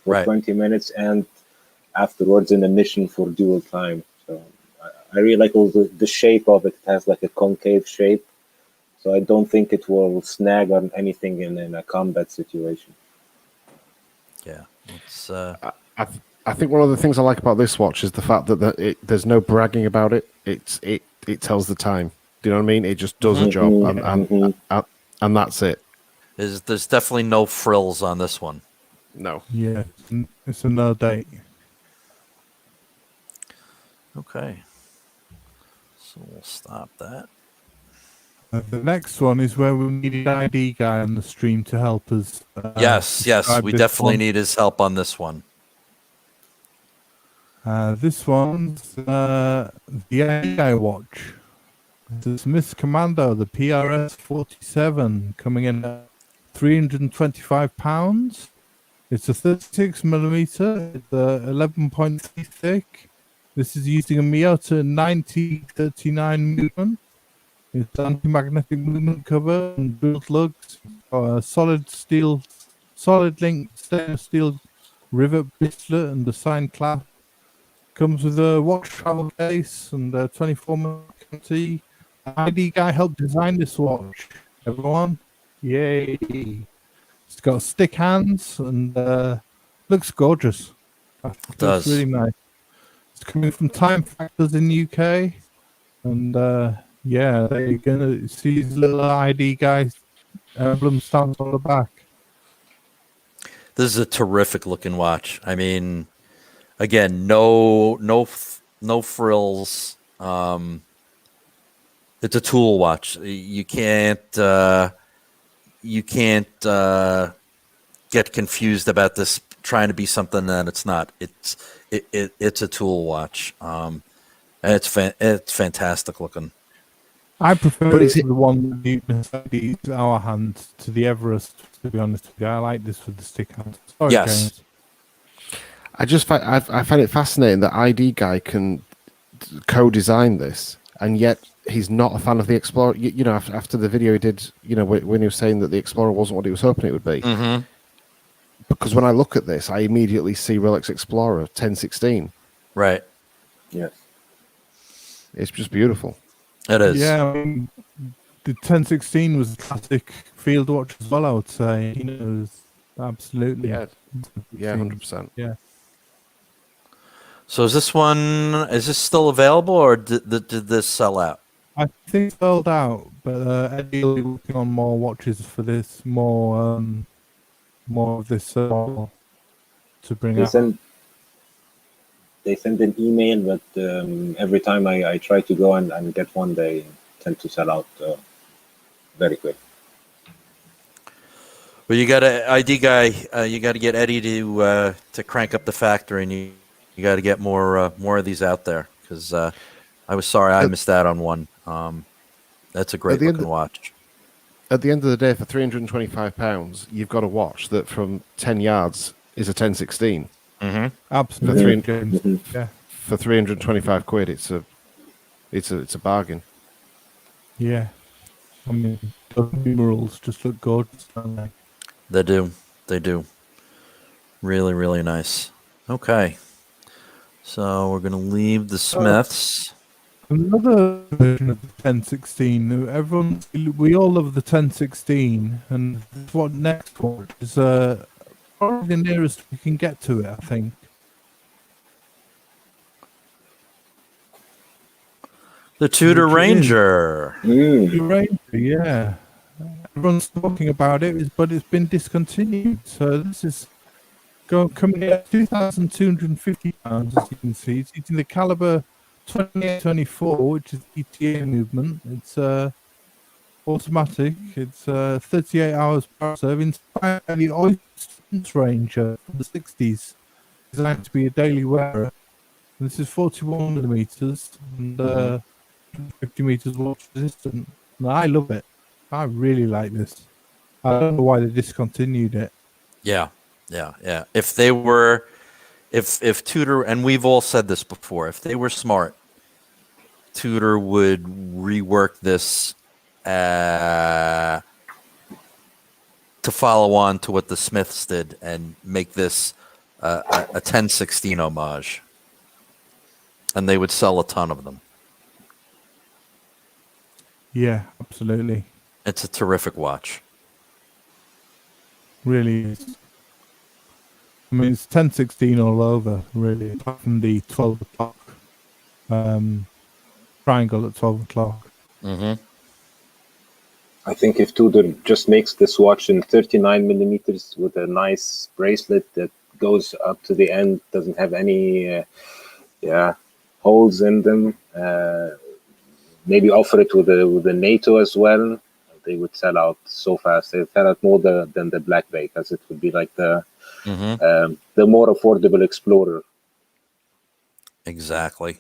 for 20 minutes and afterwards in a mission for dual time. So I really like all the shape of it. It has like a concave shape, so I don't think it will snag on anything in a combat situation. Yeah, it's. I think one of the things I like about this watch is the fact that there's no bragging about it. It tells the time. Do you know what I mean? It just does a job, and that's it. There's definitely no frills on this one. No. Yeah, it's a no date. Okay. So we'll stop that. The next one is where we need an ID guy on the stream to help us. Yes, we definitely need his help on this one. This one's the ID guy watch. The Smith's Commando, the PRS 47, coming in at £325. It's a 36 millimeter. It's 11.3 thick. This is using a Miyota 9039 movement. It's anti-magnetic movement cover and built lugs. Solid link stainless steel rivet bracelet and the signed clasp. Comes with a watch travel case and a 24-month guarantee. The ID guy helped design this watch. Everyone, yay! It's got stick hands and Looks gorgeous. It does. Really nice. It's coming from Time Factors in the UK, and yeah, they're gonna see his little ID guy emblem stands on the back. This is a terrific looking watch. I mean, again, no frills. It's a tool watch. You can't get confused about this trying to be something that it's not. It's a tool watch. And it's fantastic looking. I prefer But is the one with the Mercedes hour hand to the Everest. To be honest with you, I like this with the stick hand. Sorry, Yes. James. I find it fascinating that ID guy can co-design this, and yet he's not a fan of the Explorer. You know, after the video he did, you know, when he was saying that the Explorer wasn't what he was hoping it would be. Mm-hmm. Because when I look at this, I immediately see Rolex Explorer 1016. Right. Yes. It's just beautiful. It is. Yeah, I mean, the 1016 was a classic field watch as well, I would say. You know, it was absolutely. Yeah, 100%. Yeah. So is this still available, or did this sell out? I think it's sold out, but Eddie will be working on more watches for this, more of this model to bring They out. send an email, but every time I try to go and get one, they tend to sell out very quick. Well, you got an ID guy. You got to get Eddie to crank up the factory, and you got to get more of these out there, because I was sorry I missed out on one. That's a great looking watch. At the end of the day, for £325, you've got a watch that from 10 yards is a 1016. Mm-hmm. Absolutely, Mm-hmm. James. Mhm. Yeah, For 325 quid, it's a bargain. yeah. I mean, those numerals just look gorgeous, don't they? They do. Really, really nice. Okay. So we're gonna leave the Smiths. Another version of the 1016. We all love the 1016, and what next one is probably the nearest we can get to it, I think. The Tudor Which is- Ranger. The Ranger, yeah. Everyone's talking about it, but it's been discontinued. So this is coming at £2,250, as you can see. It's using the caliber 2824, which is ETA movement. It's automatic. It's 38 hours power serve, inspired by the Oysters Ranger from the 60s. Designed to be a daily wearer. And this is 41 millimeters and 50 meters water resistant. And I love it. I really like this. I don't know why they discontinued it. Yeah. If Tudor, and we've all said this before, if they were smart, Tudor would rework this to follow on to what the Smiths did and make this a 1016 homage, and they would sell a ton of them. Yeah, absolutely. It's a terrific watch. Really is. I mean, it's 1016 all over, really, apart from the 12 o'clock triangle at 12 o'clock. Mm-hmm. I think if Tudor just makes this watch in 39 millimeters with a nice bracelet that goes up to the end, doesn't have any holes in them, maybe offer it with a NATO as well, they would sell out so fast. They sell out more than the Black Bay, because it would be like the more affordable Explorer. Exactly,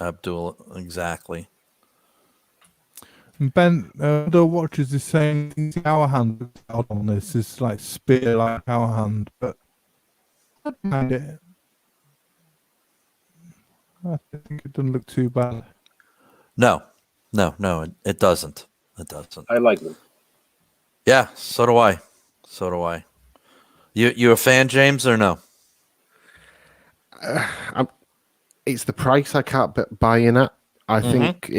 Abdul. Exactly. And Ben, the watch is the same. The hour hand out on this is like spear like hour hand, but I don't mind it. I think it doesn't look too bad. No, it doesn't. It doesn't. I like them. Yeah, so do I. You a fan, James, or no? It's the price I can't buy in at. I think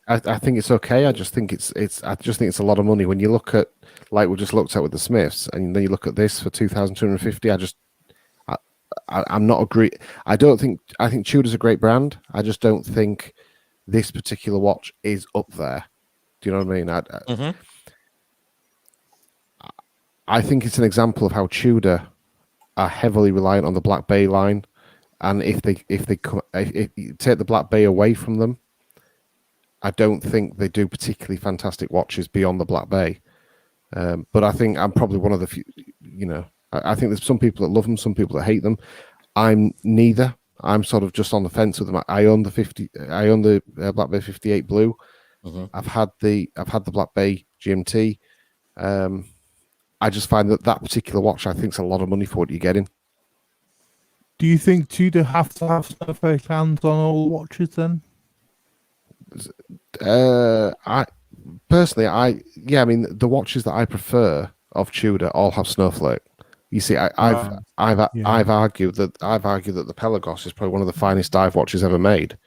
I think it's okay. I just think it's a lot of money when you look at, like we just looked at with the Smiths, and then you look at this for 2,250. I'm not agree. I think Tudor's a great brand. I just don't think this particular watch is up there. Do you know what I mean? I think it's an example of how Tudor are heavily reliant on the Black Bay line, and if you take the Black Bay away from them, I don't think they do particularly fantastic watches beyond the Black Bay. But I think I'm probably one of the few. I think there's some people that love them, some people that hate them. I'm neither. I'm sort of just on the fence with them. I own the Black Bay 58 Blue. I've had the Black Bay GMT. I just find that particular watch, I think, is a lot of money for what you're getting. Do you think Tudor have to have snowflake hands on all watches then? I mean, the watches that I prefer of Tudor all have snowflake. You see, I've argued that the Pelagos is probably one of the finest dive watches ever made.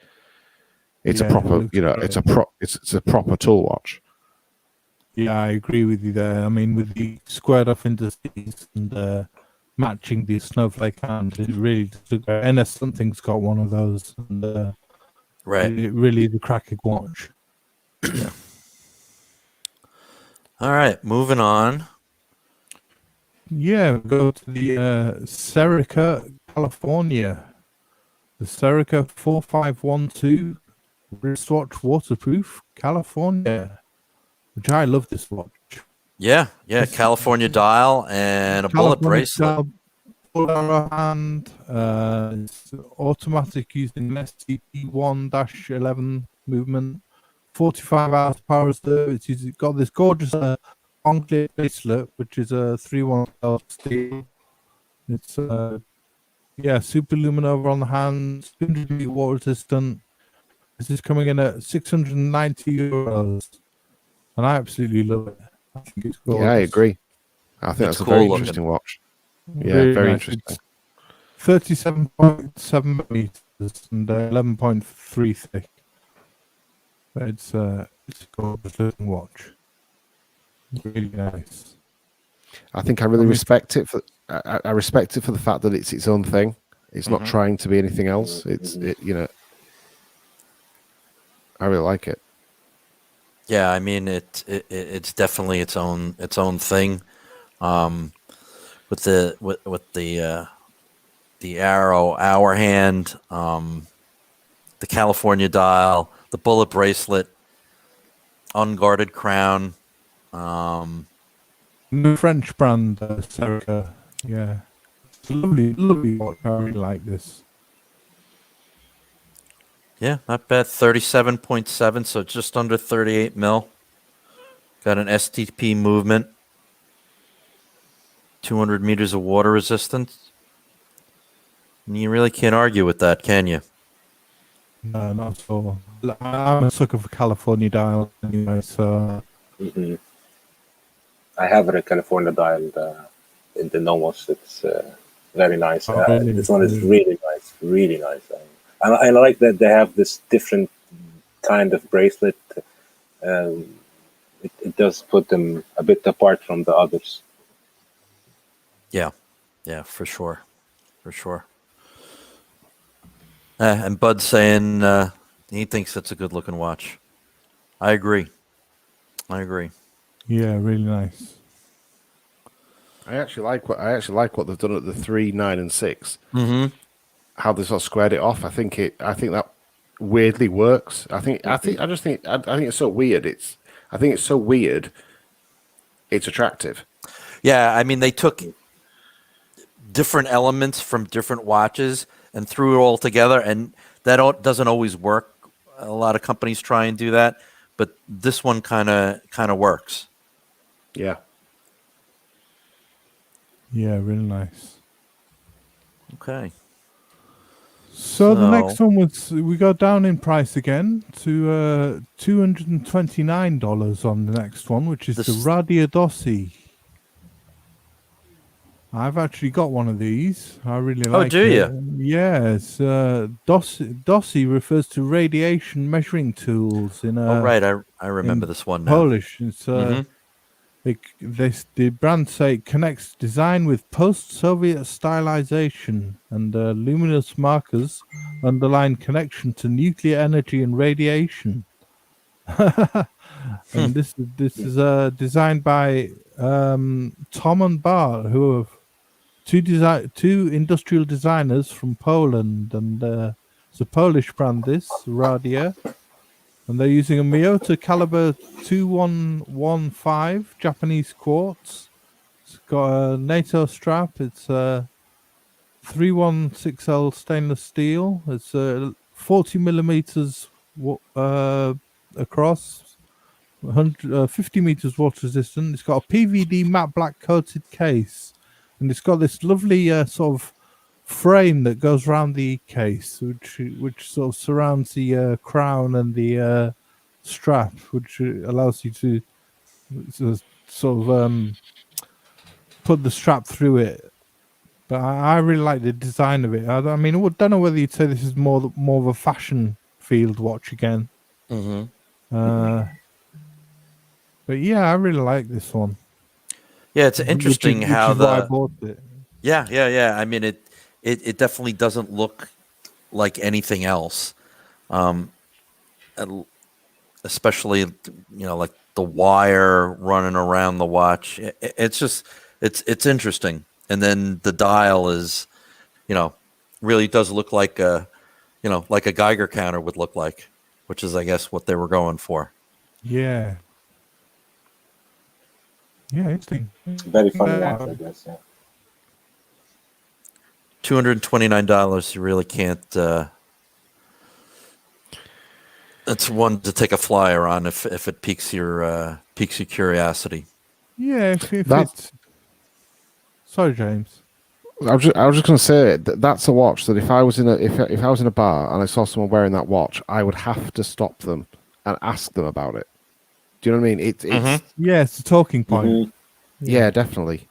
It's a proper, it's a proper tool watch. Yeah, I agree with you there. I mean, with the squared off indices and matching the snowflake hand, it really NS something's got one of those, and right, it really is a cracking watch. Yeah. All right, moving on. Yeah, go to the Serica, California. The Serica 4512 wristwatch, waterproof, California. Which I love this watch. Yeah, California dial and a bullet bracelet. Full arrow hand. It's automatic using an STP-1-11 movement. 45 hours power reserve. It's got this gorgeous Anglais bracelet, which is a 3-1 steel. It's super luminova on the hand, 100 water resistant. This is coming in at €690, and I absolutely love it. I think it's gorgeous. Yeah, I agree. I think that's a very interesting watch. Yeah, really very nice. interesting. 37.7 meters and 11.3 thick. But it's a gorgeous looking watch. Really nice. I think I really respect it for. I respect it for the fact that it's its own thing. It's not trying to be anything else. I really like it. Yeah, I mean it's definitely its own thing. With the arrow hour hand, the California dial, the bullet bracelet, unguarded crown. The French brand Serica. Yeah, it's a lovely watch. I really like this. Yeah, not bad. 37.7, so just under 38 mil. Got an STP movement. 200 meters of water resistance. And you really can't argue with that, can you? No, not at all. I'm a sucker for California dial anyway, so... I have a California dial in the Nomos. It's very nice. Really? This one is really nice. I like that they have this different kind of bracelet. It does put them a bit apart from the others. Yeah, for sure. And Bud's saying he thinks it's a good looking watch. I agree. Yeah, really nice. I actually like what they've done at the 3, 9, and 6. How they sort of squared it off. I think that weirdly works. I think it's so weird. I think it's so weird. It's attractive. Yeah, I mean they took different elements from different watches and threw it all together, and that doesn't always work. A lot of companies try and do that, but this one kind of works. Yeah. Yeah, really nice. Okay. So the next one we go down in price again to $229 on the next one, which is the Radia Dossi. I've actually got one of these. I really like it. Oh, do you? Yes. Dossi refers to radiation measuring tools in right. I remember this one now. Polish. It's The brand say it connects design with post-Soviet stylization, and luminous markers underline connection to nuclear energy and radiation. And this is designed by Tom and Bart, who are two industrial designers from Poland, and it's a Polish brand. This Radia. And they're using a Miyota caliber 2115 Japanese quartz. It's got a NATO strap. It's 316L stainless steel. It's 40 millimeters across, 50 meters water resistant. It's got a PVD matte black coated case, and it's got this lovely sort of frame that goes around the case, which sort of surrounds the crown and the strap, which allows you to sort of put the strap through it. But I really like the design of it. I mean, I don't know whether you'd say this is more of a fashion field watch again. But yeah, I really like this one. Yeah, it's interesting how why I bought it. Yeah. I mean, it definitely doesn't look like anything else, especially like the wire running around the watch. It's just it's interesting, and then the dial is, really does look like like a Geiger counter would look like, which is I guess what they were going for. Yeah. Yeah, interesting. Very fun watch, I guess. Yeah. $229. You really can't. It's one to take a flyer on if it piques your curiosity. Yeah, if it's. Sorry, James. I was just going to say that's a watch that if I was in a bar and I saw someone wearing that watch, I would have to stop them and ask them about it. Do you know what I mean? It's yeah, it's a talking point. Mm-hmm. Yeah, definitely.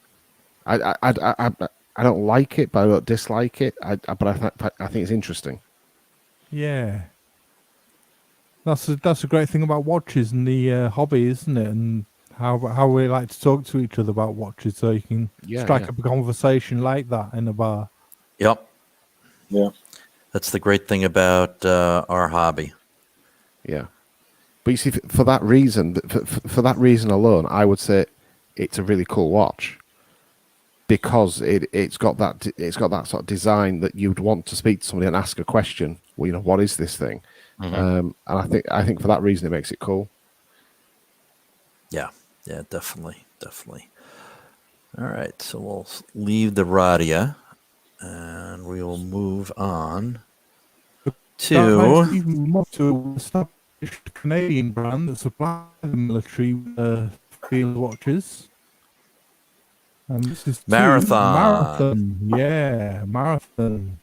I don't like it, but I don't dislike it. But I think it's interesting. Yeah, that's a great thing about watches and the hobby, isn't it? And how we like to talk to each other about watches, so you can strike up a conversation like that in a bar. Yep. Yeah. That's the great thing about our hobby. Yeah, but you see, for that reason, for that reason alone, I would say it's a really cool watch. Because it's got that sort of design that you'd want to speak to somebody and ask a question. Well, what is this thing? And I think for that reason it makes it cool. Yeah, definitely. All right, so we'll leave the Radia, and we will move on to established Canadian brand that supplies the military field watches. And this is Marathon. Yeah, Marathon.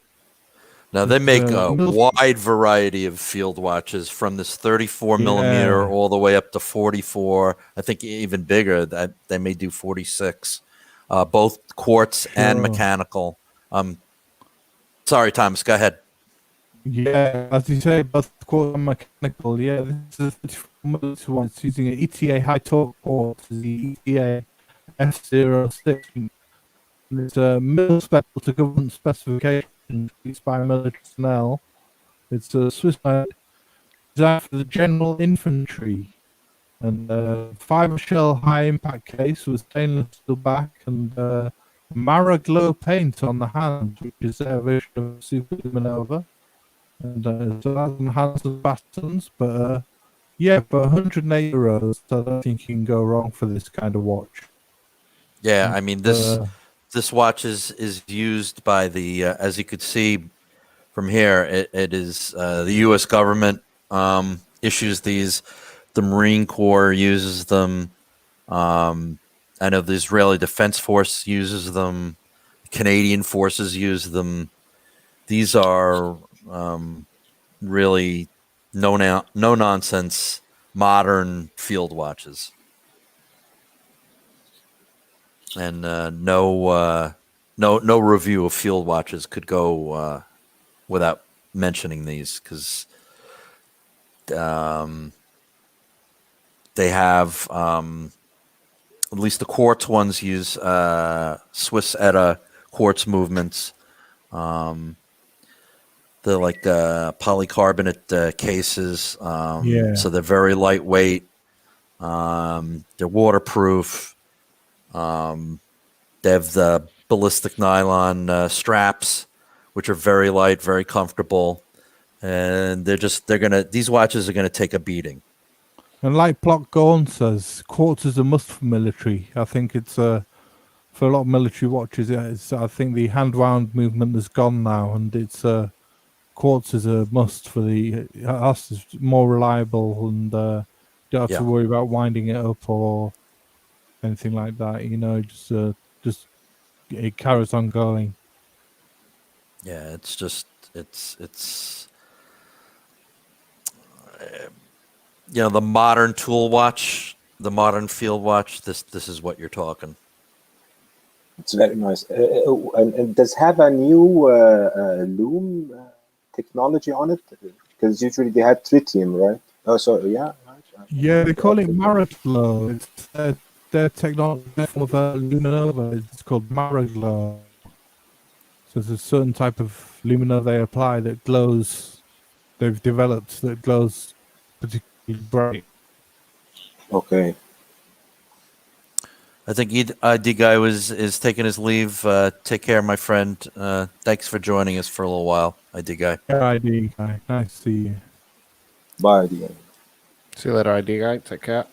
Now they make a wide variety of field watches, from this 34 millimeter all the way up to 44. I think even bigger. That they may do 46. Both quartz and mechanical. Sorry, Thomas. Go ahead. Yeah, as you say, both quartz and mechanical. Yeah, this is the 34 millimeter one. It's using an ETA high torque quartz. The ETA F06. It's a middle special to government specifications used by military personnel. It's a Swiss made, designed for the general infantry, and fiber shell high impact case with stainless steel back and Mara glow paint on the hand, which is a version of Superluminova, and so that enhances buttons. But yeah, for €108, I don't think you can go wrong for this kind of watch. Yeah, I mean this watch is used by the as you could see from here. It is the U.S. government issues these. The Marine Corps uses them. I know the Israeli Defense Force uses them. Canadian forces use them. These are really no nonsense modern field watches. And no review of field watches could go without mentioning these, because they have at least the quartz ones use Swiss ETA quartz movements. They're like polycarbonate cases, so they're very lightweight. They're waterproof. They have the ballistic nylon straps, which are very light, very comfortable, and these watches are gonna take a beating. And like Plot Gorn says, quartz is a must for military. I think it's for a lot of military watches. I think the hand wound movement has gone now, and it's quartz is a must for the us. Is more reliable, and don't have to worry about winding it up or anything like that. You know, just it carries on going. Yeah, it's the modern tool watch, the modern field watch. This is what you're talking. It's very nice, and does have a new loom technology on it, because usually they had tritium, right? Oh, sorry, yeah. Yeah, they call it Maraglow. It's their technology of Luminova. It's called Maraglow. So there's a certain type of lumina they apply that glows. They've developed that glows particularly bright. Okay. I think ID guy is taking his leave. Take care, my friend. Thanks for joining us for a little while, ID guy. Yeah, ID guy. Nice to see you. Bye, ID guy. See you later, ID guy. Take care.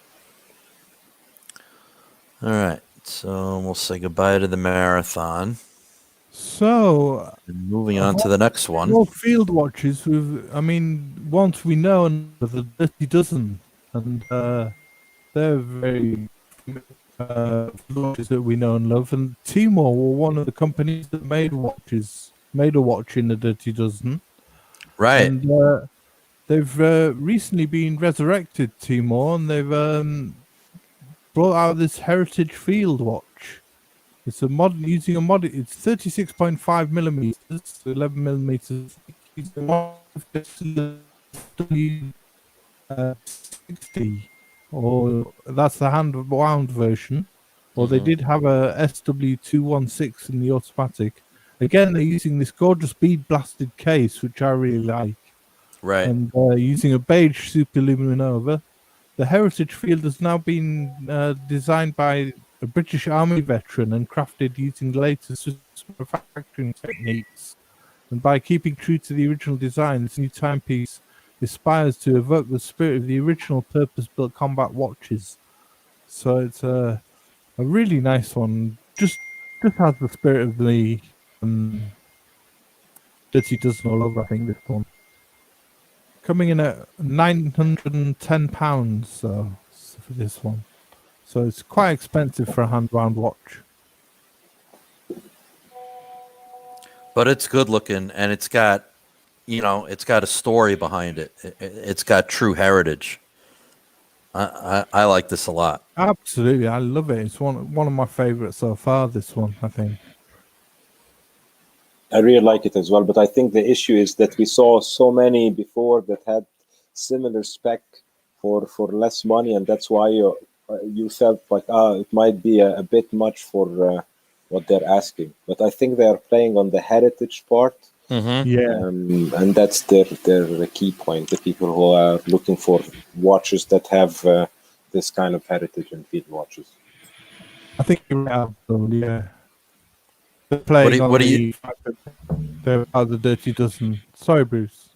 All right, so we'll say goodbye to the marathon. So, and moving on to the next one. More field watches. Once we know the Dirty Dozen, and they're very watches that we know and love. And Timor were one of the companies that made a watch in the Dirty Dozen. Right. And they've recently been resurrected, Timor, and they've brought out this Heritage Field watch. It's it's 36.5 millimeters, 11 millimeters. It's a 60, or that's the hand wound version. Or they did have a SW216 in the automatic. Again, they're using this gorgeous bead blasted case, which I really like. Right. And using a beige Super Luminova. The Heritage Field has now been designed by a British Army veteran and crafted using the latest manufacturing techniques. And by keeping true to the original design, this new timepiece aspires to evoke the spirit of the original purpose-built combat watches. So it's a really nice one. Just has the spirit of the Dirty Dozen all over, I think, this one. Coming in at £910 for this one. So it's quite expensive for a hand-wound watch. But it's good looking, and it's got a story behind it. It's got true heritage. I like this a lot. Absolutely, I love it. It's one of my favorites so far, this one, I think. I really like it as well, but I think the issue is that we saw so many before that had similar spec for less money, and that's why you felt like it might be a bit much for what they're asking. But I think they are playing on the heritage part. Mm-hmm. And that's their key point, the people who are looking for watches that have this kind of heritage and field watches. I think you're right, yeah. They're playing they're the Dirty Dozen. Sorry, Bruce.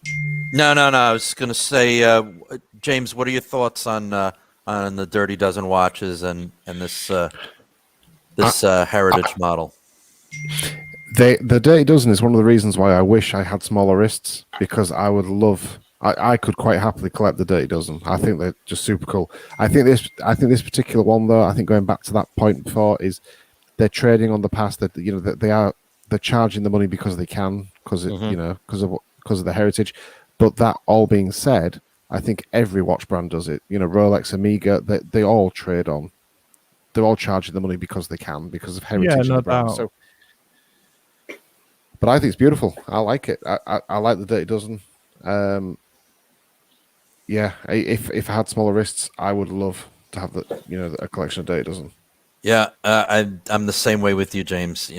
No. I was going to say, James, what are your thoughts on the Dirty Dozen watches and this heritage model? The Dirty Dozen is one of the reasons why I wish I had smaller wrists, because I would love. I could quite happily collect the Dirty Dozen. I think they're just super cool. I think this particular one, though, I think going back to that point before, is they're trading on the past. That they're charging the money because they can, because of the heritage. But that all being said, I think every watch brand does it. Rolex, Omega, they all trade on. They're all charging the money because they can, because of heritage of the brand. So, but I think it's beautiful. I like it. I like the Dirty Dozen. If I had smaller wrists, I would love to have a collection of Dirty Dozen. Yeah, I'm the same way with you, James.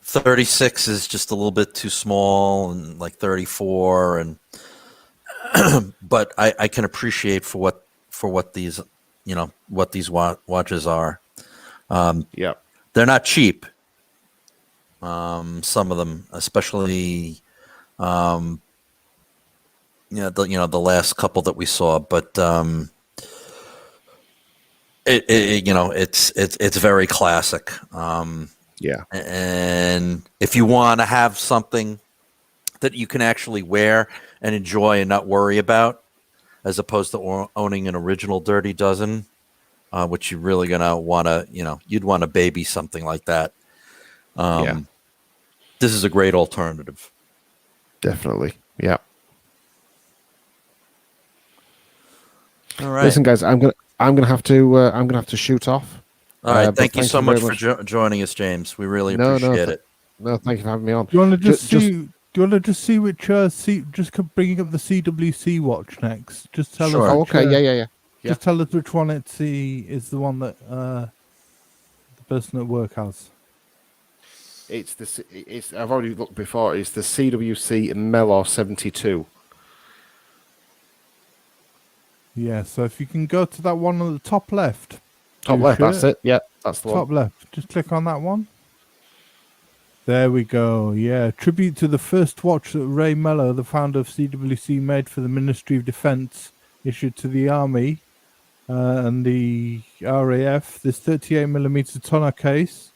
36 is just a little bit too small, and like 34, and but I can appreciate for what these watches are. Yeah. They're not cheap. Some of them, especially, the last couple that we saw, but it's very classic. Yeah. And if you want to have something that you can actually wear and enjoy and not worry about, as opposed to owning an original Dirty Dozen, which you're really gonna want to, you'd want to baby something like that. This is a great alternative. Definitely. Yeah. All right. Listen, guys, I'm gonna have to shoot off. All right. Thank you thank so you much very for joining us, James. We really No, appreciate it. No, thank you for having me on. Do you want to just see? Do you want to just see which bringing up the CWC watch next? Just tell Sure. us. Oh, which, okay. Yeah. Just tell us which one is the one that the person at work has. It's I've already looked before. It's the CWC Melor 72. Yeah. So if you can go to that one on the top left. Top left. That's it. Yeah, that's the Top one. left. Just click on that one. There we go. Yeah, tribute to the first watch that Ray Mello, the founder of CWC, made for the Ministry of Defence, issued to the Army and the RAF. This 38mm tonneau case.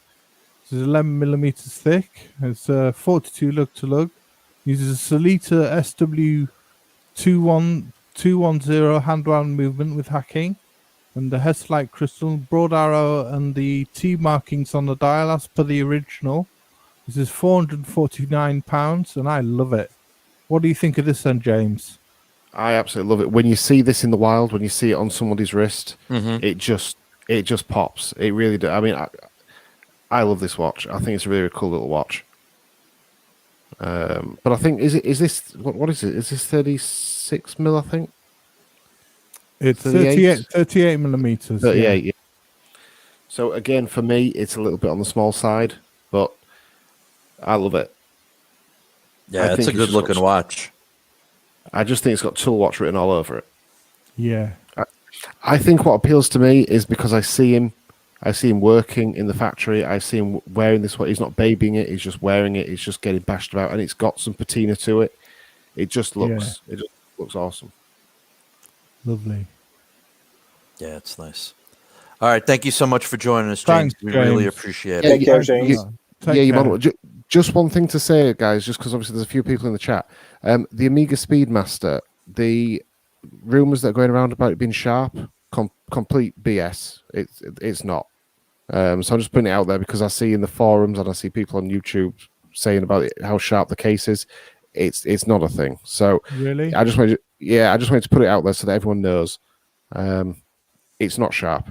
This is 11mm thick. It's 42 lug to lug. Uses a Solita SW210 hand-wound movement with hacking. And the Hess-like crystal, broad arrow, and the T markings on the dial as per the original. This is £449, and I love it. What do you think of this then, James? I absolutely love it. When you see this in the wild, when you see it on somebody's wrist, it just pops. It really does. I mean, I love this watch. I think it's a really, really cool little watch. But I think is this what is it? Is this 36 mil? I think it's 38 millimeters. 38. Yeah. So again, for me, it's a little bit on the small side, but I love it. Yeah, it's a good looking watch. I just think it's got Tool Watch written all over it. Yeah. I think what appeals to me is because I see him working in the factory. I see him wearing this watch. He's not babying it. He's just wearing it. He's just getting bashed about, and it's got some patina to it. It just looks awesome. Lovely. Yeah, it's nice. All right, thank you so much for joining us, James. Thanks, We James. really appreciate Take it. care, James. Just one thing to say, guys, just because obviously there's a few people in the chat. The Amiga Speedmaster, the rumors that are going around about it being sharp, complete BS. It's not. So I'm just putting it out there because I see in the forums and I see people on YouTube saying about it, how sharp the case is. It's not a thing. So Really? I just wanted to put it out there so that everyone knows. It's not sharp.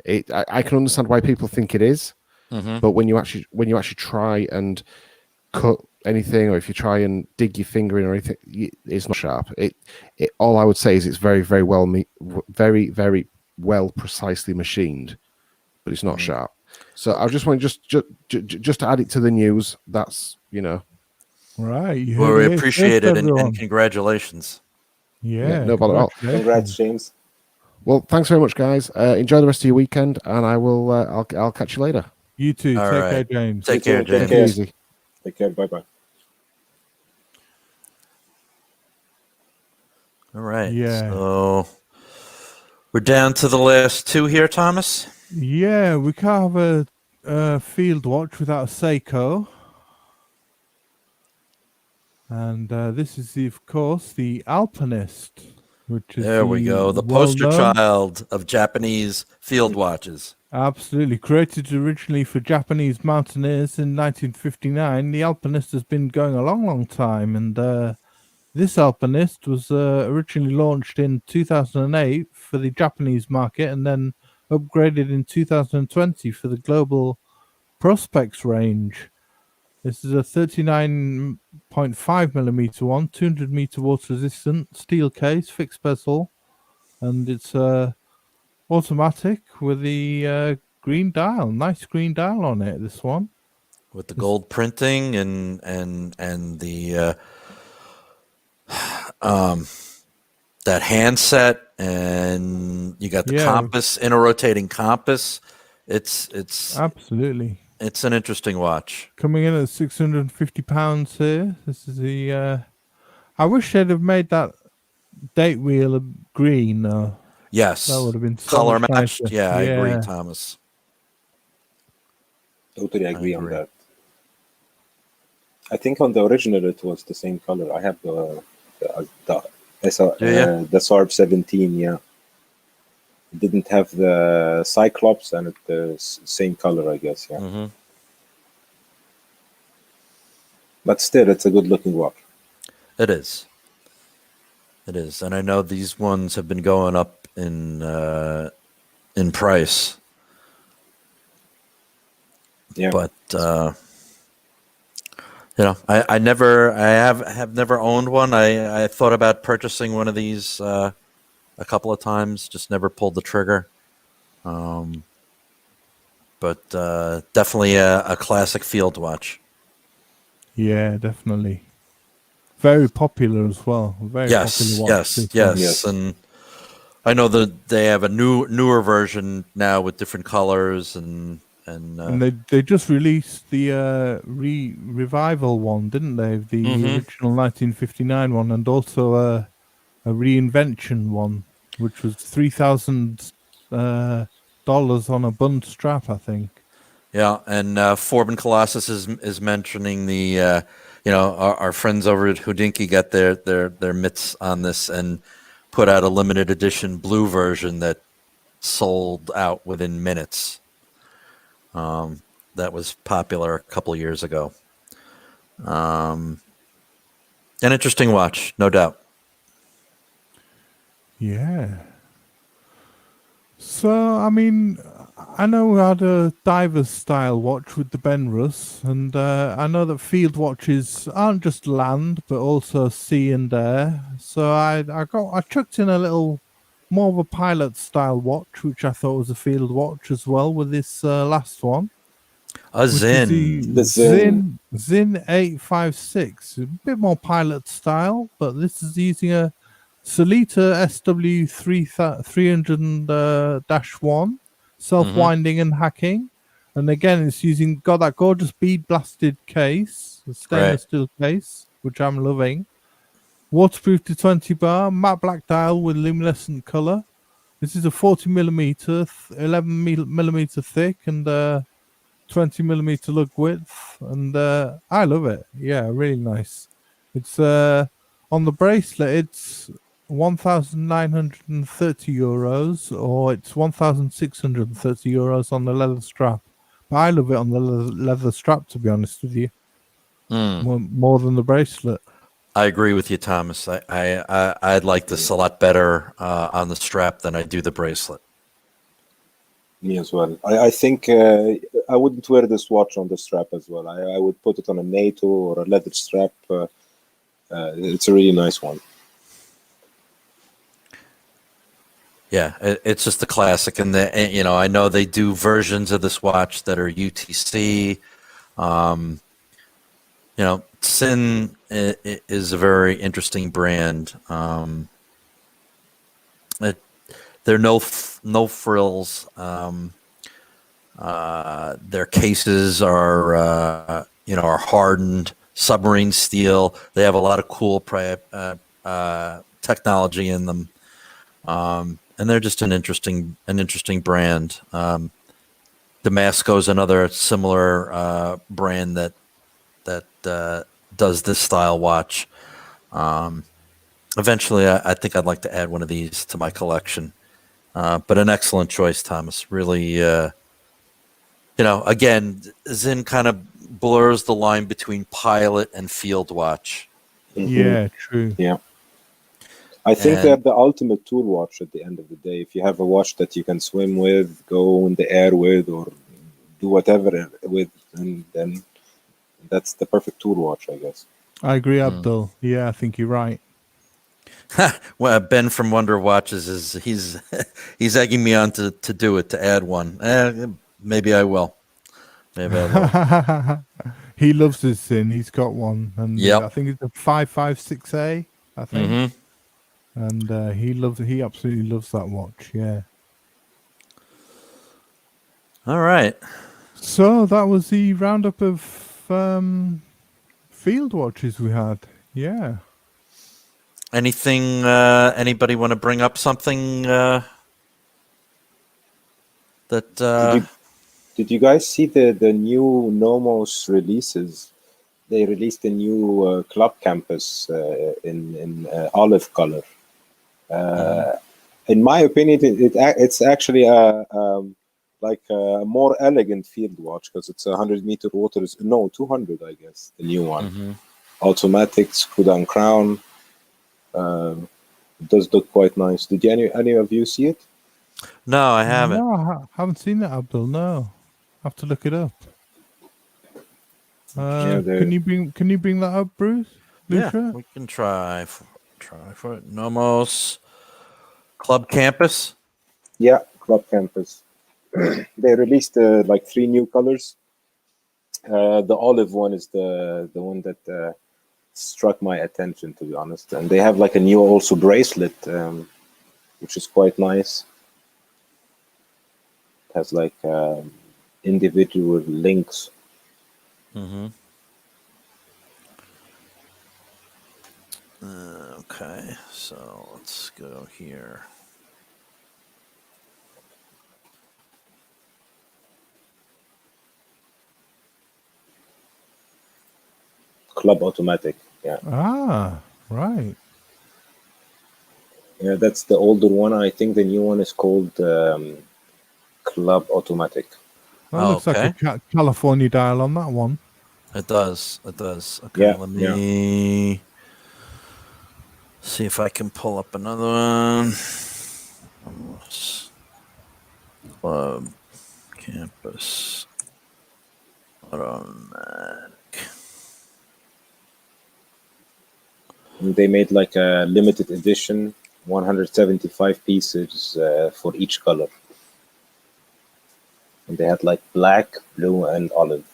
I can understand why people think it is. But when you actually try and cut anything, or if you try and dig your finger in or anything, it's not sharp. All I would say is it's very, very well very, very well precisely machined, but it's not sharp. So I just want just to add it to the news. That's Right. Well, we appreciate it, and congratulations. Yeah. No bother at all. Congrats, James. Well, thanks very much, guys. Enjoy the rest of your weekend, and I will. I'll catch you later. You too. All Take right. care, James. Take care, Take James. care. Easy. Take care. Bye-bye. All right. Yeah. So we're down to the last two here, Thomas. Yeah, we can't have a field watch without a Seiko. And this is, of course, the Alpinist, which is There we go. The poster well-known- child of Japanese field watches. Absolutely. Created originally for Japanese mountaineers in 1959, the Alpinist has been going a long, long time. And this Alpinist was originally launched in 2008 for the Japanese market and then upgraded in 2020 for the global Prospects range. This is a 39.5mm one, 200 meter water resistant steel case, fixed bezel, and it's automatic with the green dial. Nice green dial on it. This one with the gold printing and the that handset, and you got the compass, inner rotating compass. It's absolutely. It's an interesting watch. Coming in at £650 here. This is the. I wish they'd have made that date wheel green. Yes, that would have been so color much matched. nicer. Yeah, I agree, Thomas. Totally agree on that. I think on the original it was the same color. I have the SARB 17. Yeah, it didn't have the Cyclops and the same color, I guess. Yeah, mm-hmm. But still, it's a good looking watch. It is. It is, and I know these ones have been going up in price. Yeah, but I have never owned one. I thought about purchasing one of these a couple of times, just never pulled the trigger. But definitely a classic field watch. Yeah, definitely. Very popular as well. Very popular watch. Yes. And I know that they have a newer version now with different colors and they just released the revival one, didn't they? The original 1959 one, and also a reinvention one, which was $3,000 on a bund strap, I think. Yeah, and Forbin Colossus is mentioning the our friends over at Houdinki got their mitts on this and put out a limited edition blue version that sold out within minutes. That was popular a couple of years ago. An interesting watch, no doubt. Yeah. So, I mean, I know we had a diver's style watch with the Benrus, and I know that field watches aren't just land, but also sea and air. So I chucked in a little more of a pilot style watch, which I thought was a field watch as well with this last one. A Zinn. The Zinn 856. A bit more pilot style, but this is using a Sellita SW300-1 self-winding and hacking, and again it's got that gorgeous bead blasted case, the stainless steel case, which I'm loving. Waterproof to 20 bar, matte black dial with luminescent color. This is a 40mm, 11mm thick, and 20mm lug width, and I love it. Yeah, really nice. It's on the bracelet, it's €1,930, or it's €1,630 on the leather strap. But I love it on the leather strap, to be honest with you, more than the bracelet. I agree with you, Thomas. I'd like this a lot better on the strap than I do the bracelet. Me as well. I think I wouldn't wear this watch on the strap as well. I would put it on a NATO or a leather strap. It's a really nice one. Yeah, it's just a classic, and I know they do versions of this watch that are UTC. Sinn is a very interesting brand. They're no frills. Their cases are hardened submarine steel. They have a lot of cool technology in them. And they're just an interesting brand. Damasco is another similar brand that does this style watch. Eventually, I think I'd like to add one of these to my collection. But an excellent choice, Thomas. Really, again, Zinn kind of blurs the line between pilot and field watch. Yeah, true. Yeah. I think they're the ultimate tool watch at the end of the day. If you have a watch that you can swim with, go in the air with, or do whatever with, and then that's the perfect tool watch, I guess. I agree, Abdul. Yeah, I think you're right. Well, Ben from Wonder Watches he's egging me on to do it, to add one. Maybe I will. Maybe I will. He loves his Sinn. He's got one, and Yep. I think it's a 556A. I think, Mm-hmm. and he absolutely loves that watch. Yeah. All right. So that was the roundup of field watches we had. Yeah. Anything? Anybody want to bring up something that? Did you guys see the new Nomos releases? They released a new club campus in olive color. In my opinion, it's actually like a more elegant field watch because it's 100-meter water. 200, I guess, the new one. Automatic screw down crown. It does look quite nice. Did any of you see it? No, I haven't. No, I haven't seen that, Abdul. No, I have to look it up. Can you bring that up, Bruce? Lucia? Yeah, we can try for it. Nomos Club Campus. Yeah, club campus. They released like 3 new colors. The olive one is the one that struck my attention, to be honest. And they have like a new also bracelet, which is quite nice. It has like individual links. Okay, so let's go here. Club automatic, yeah. Ah, right. Yeah, that's the older one. I think the new one is called Club automatic. That looks like a California dial on that one. It does. It does. Okay, Yeah, let me see if I can pull up another one. Club Campus Automatic. They made like a limited edition, 175 pieces for each color. And they had like black, blue, and olive.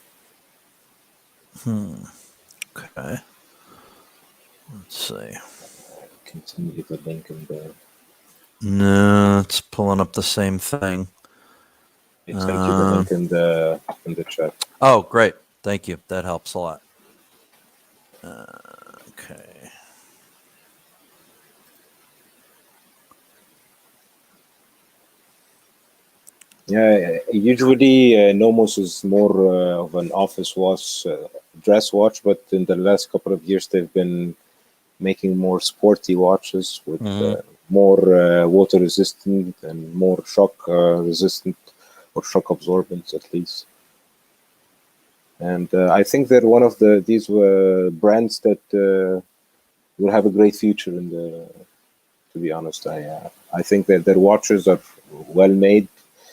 Okay. Let's see. Can you get the link in there? No, it's pulling up the same thing. I sent you the link in the chat. Oh, great. Thank you. That helps a lot. Okay. Yeah, usually Nomos is more of an office watch, dress watch, but in the last couple of years they've been making more sporty watches with more water resistant and more shock resistant or shock absorbance at least. And I think they're one of these brands that will have a great future in the. To be honest, I think that their watches are well made.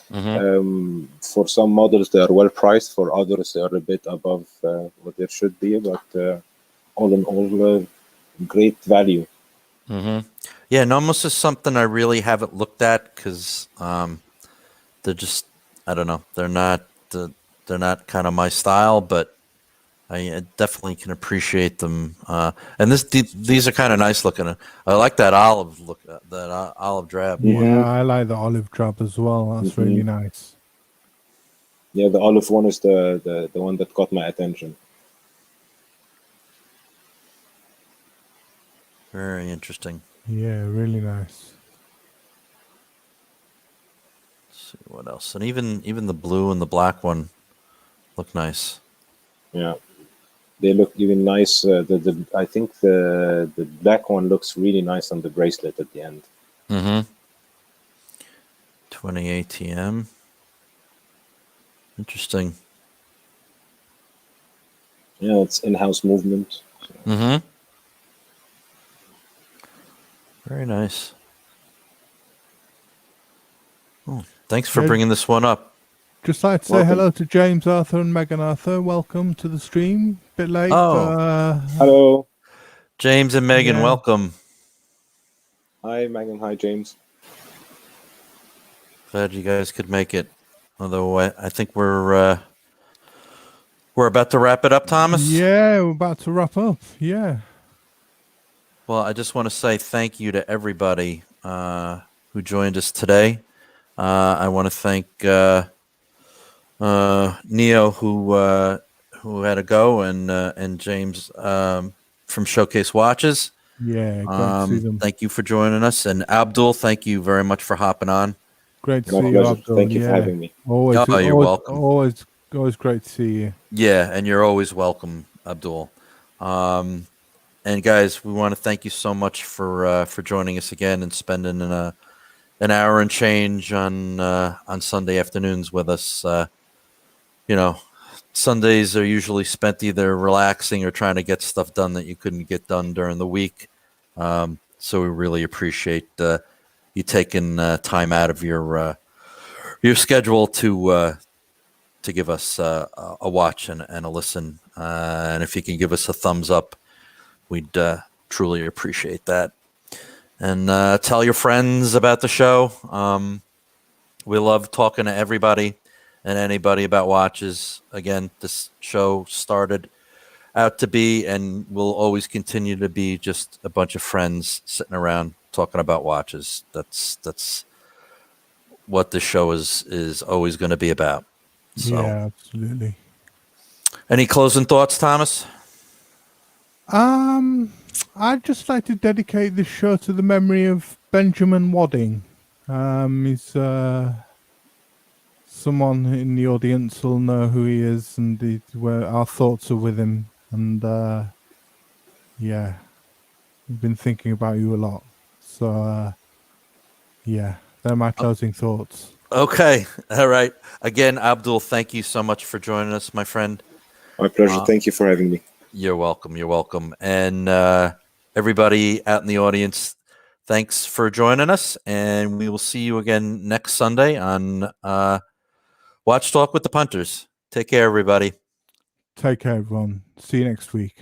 For some models, they are well priced. For others, they are a bit above what they should be. But all in all, great value. Yeah, Nomos is something I really haven't looked at because they're just, I don't know, they're not kind of my style, but I definitely can appreciate them. And these are kind of nice looking. I like that olive look, that olive drab. Yeah, I like the olive drab as well. That's really nice. Yeah, the olive one is the one that caught my attention. Very interesting. Yeah, really nice. Let's see what else, and even the blue and the black one look nice. Yeah. They look even nice. I think the black one looks really nice on the bracelet at the end. 20 ATM. Interesting. Yeah, it's in-house movement. Very nice. Oh, thanks for bringing this one up. Just like to say hello to James Arthur and Megan Arthur. Welcome to the stream. Bit late. Oh. Hello. James and Megan, welcome. Hi, Magnum. Hi, James. Glad you guys could make it. Although I think we're about to wrap it up, Thomas. Yeah, we're about to wrap up. Yeah. Well, I just want to say thank you to everybody who joined us today. I want to thank Neo who had to go, and James from Showcase Watches. Yeah, great to see them. Thank you for joining us, and Abdul, thank you very much for hopping on. Great to My see you, pleasure. Abdul. Thank you for Yeah. having me. Always, Oh, you're welcome. Always great to see you. Yeah, and you're always welcome, Abdul. And guys, we want to thank you so much for joining us again and spending an hour and change on Sunday afternoons with us. Sundays are usually spent either relaxing or trying to get stuff done that you couldn't get done during the week. So we really appreciate you taking time out of your schedule to give us a watch and a listen. And if you can give us a thumbs up, we'd truly appreciate that. And tell your friends about the show. We love talking to everybody and anybody about watches. Again, this show started out to be and will always continue to be just a bunch of friends sitting around talking about watches. That's what this show is always going to be about. So, Yeah, absolutely. any closing thoughts, Thomas? I'd just like to dedicate this show to the memory of Benjamin Wadding. He's someone in the audience will know who he is, and where our thoughts are with him. And yeah, we've been thinking about you a lot. So yeah, they're my closing thoughts. Okay, all right. Again, Abdul, thank you so much for joining us, my friend. My pleasure. Thank you for having me. You're welcome. You're welcome. And everybody out in the audience, thanks for joining us. And we will see you again next Sunday on Watch Talk with the Punters. Take care, everybody. Take care, everyone. See you next week.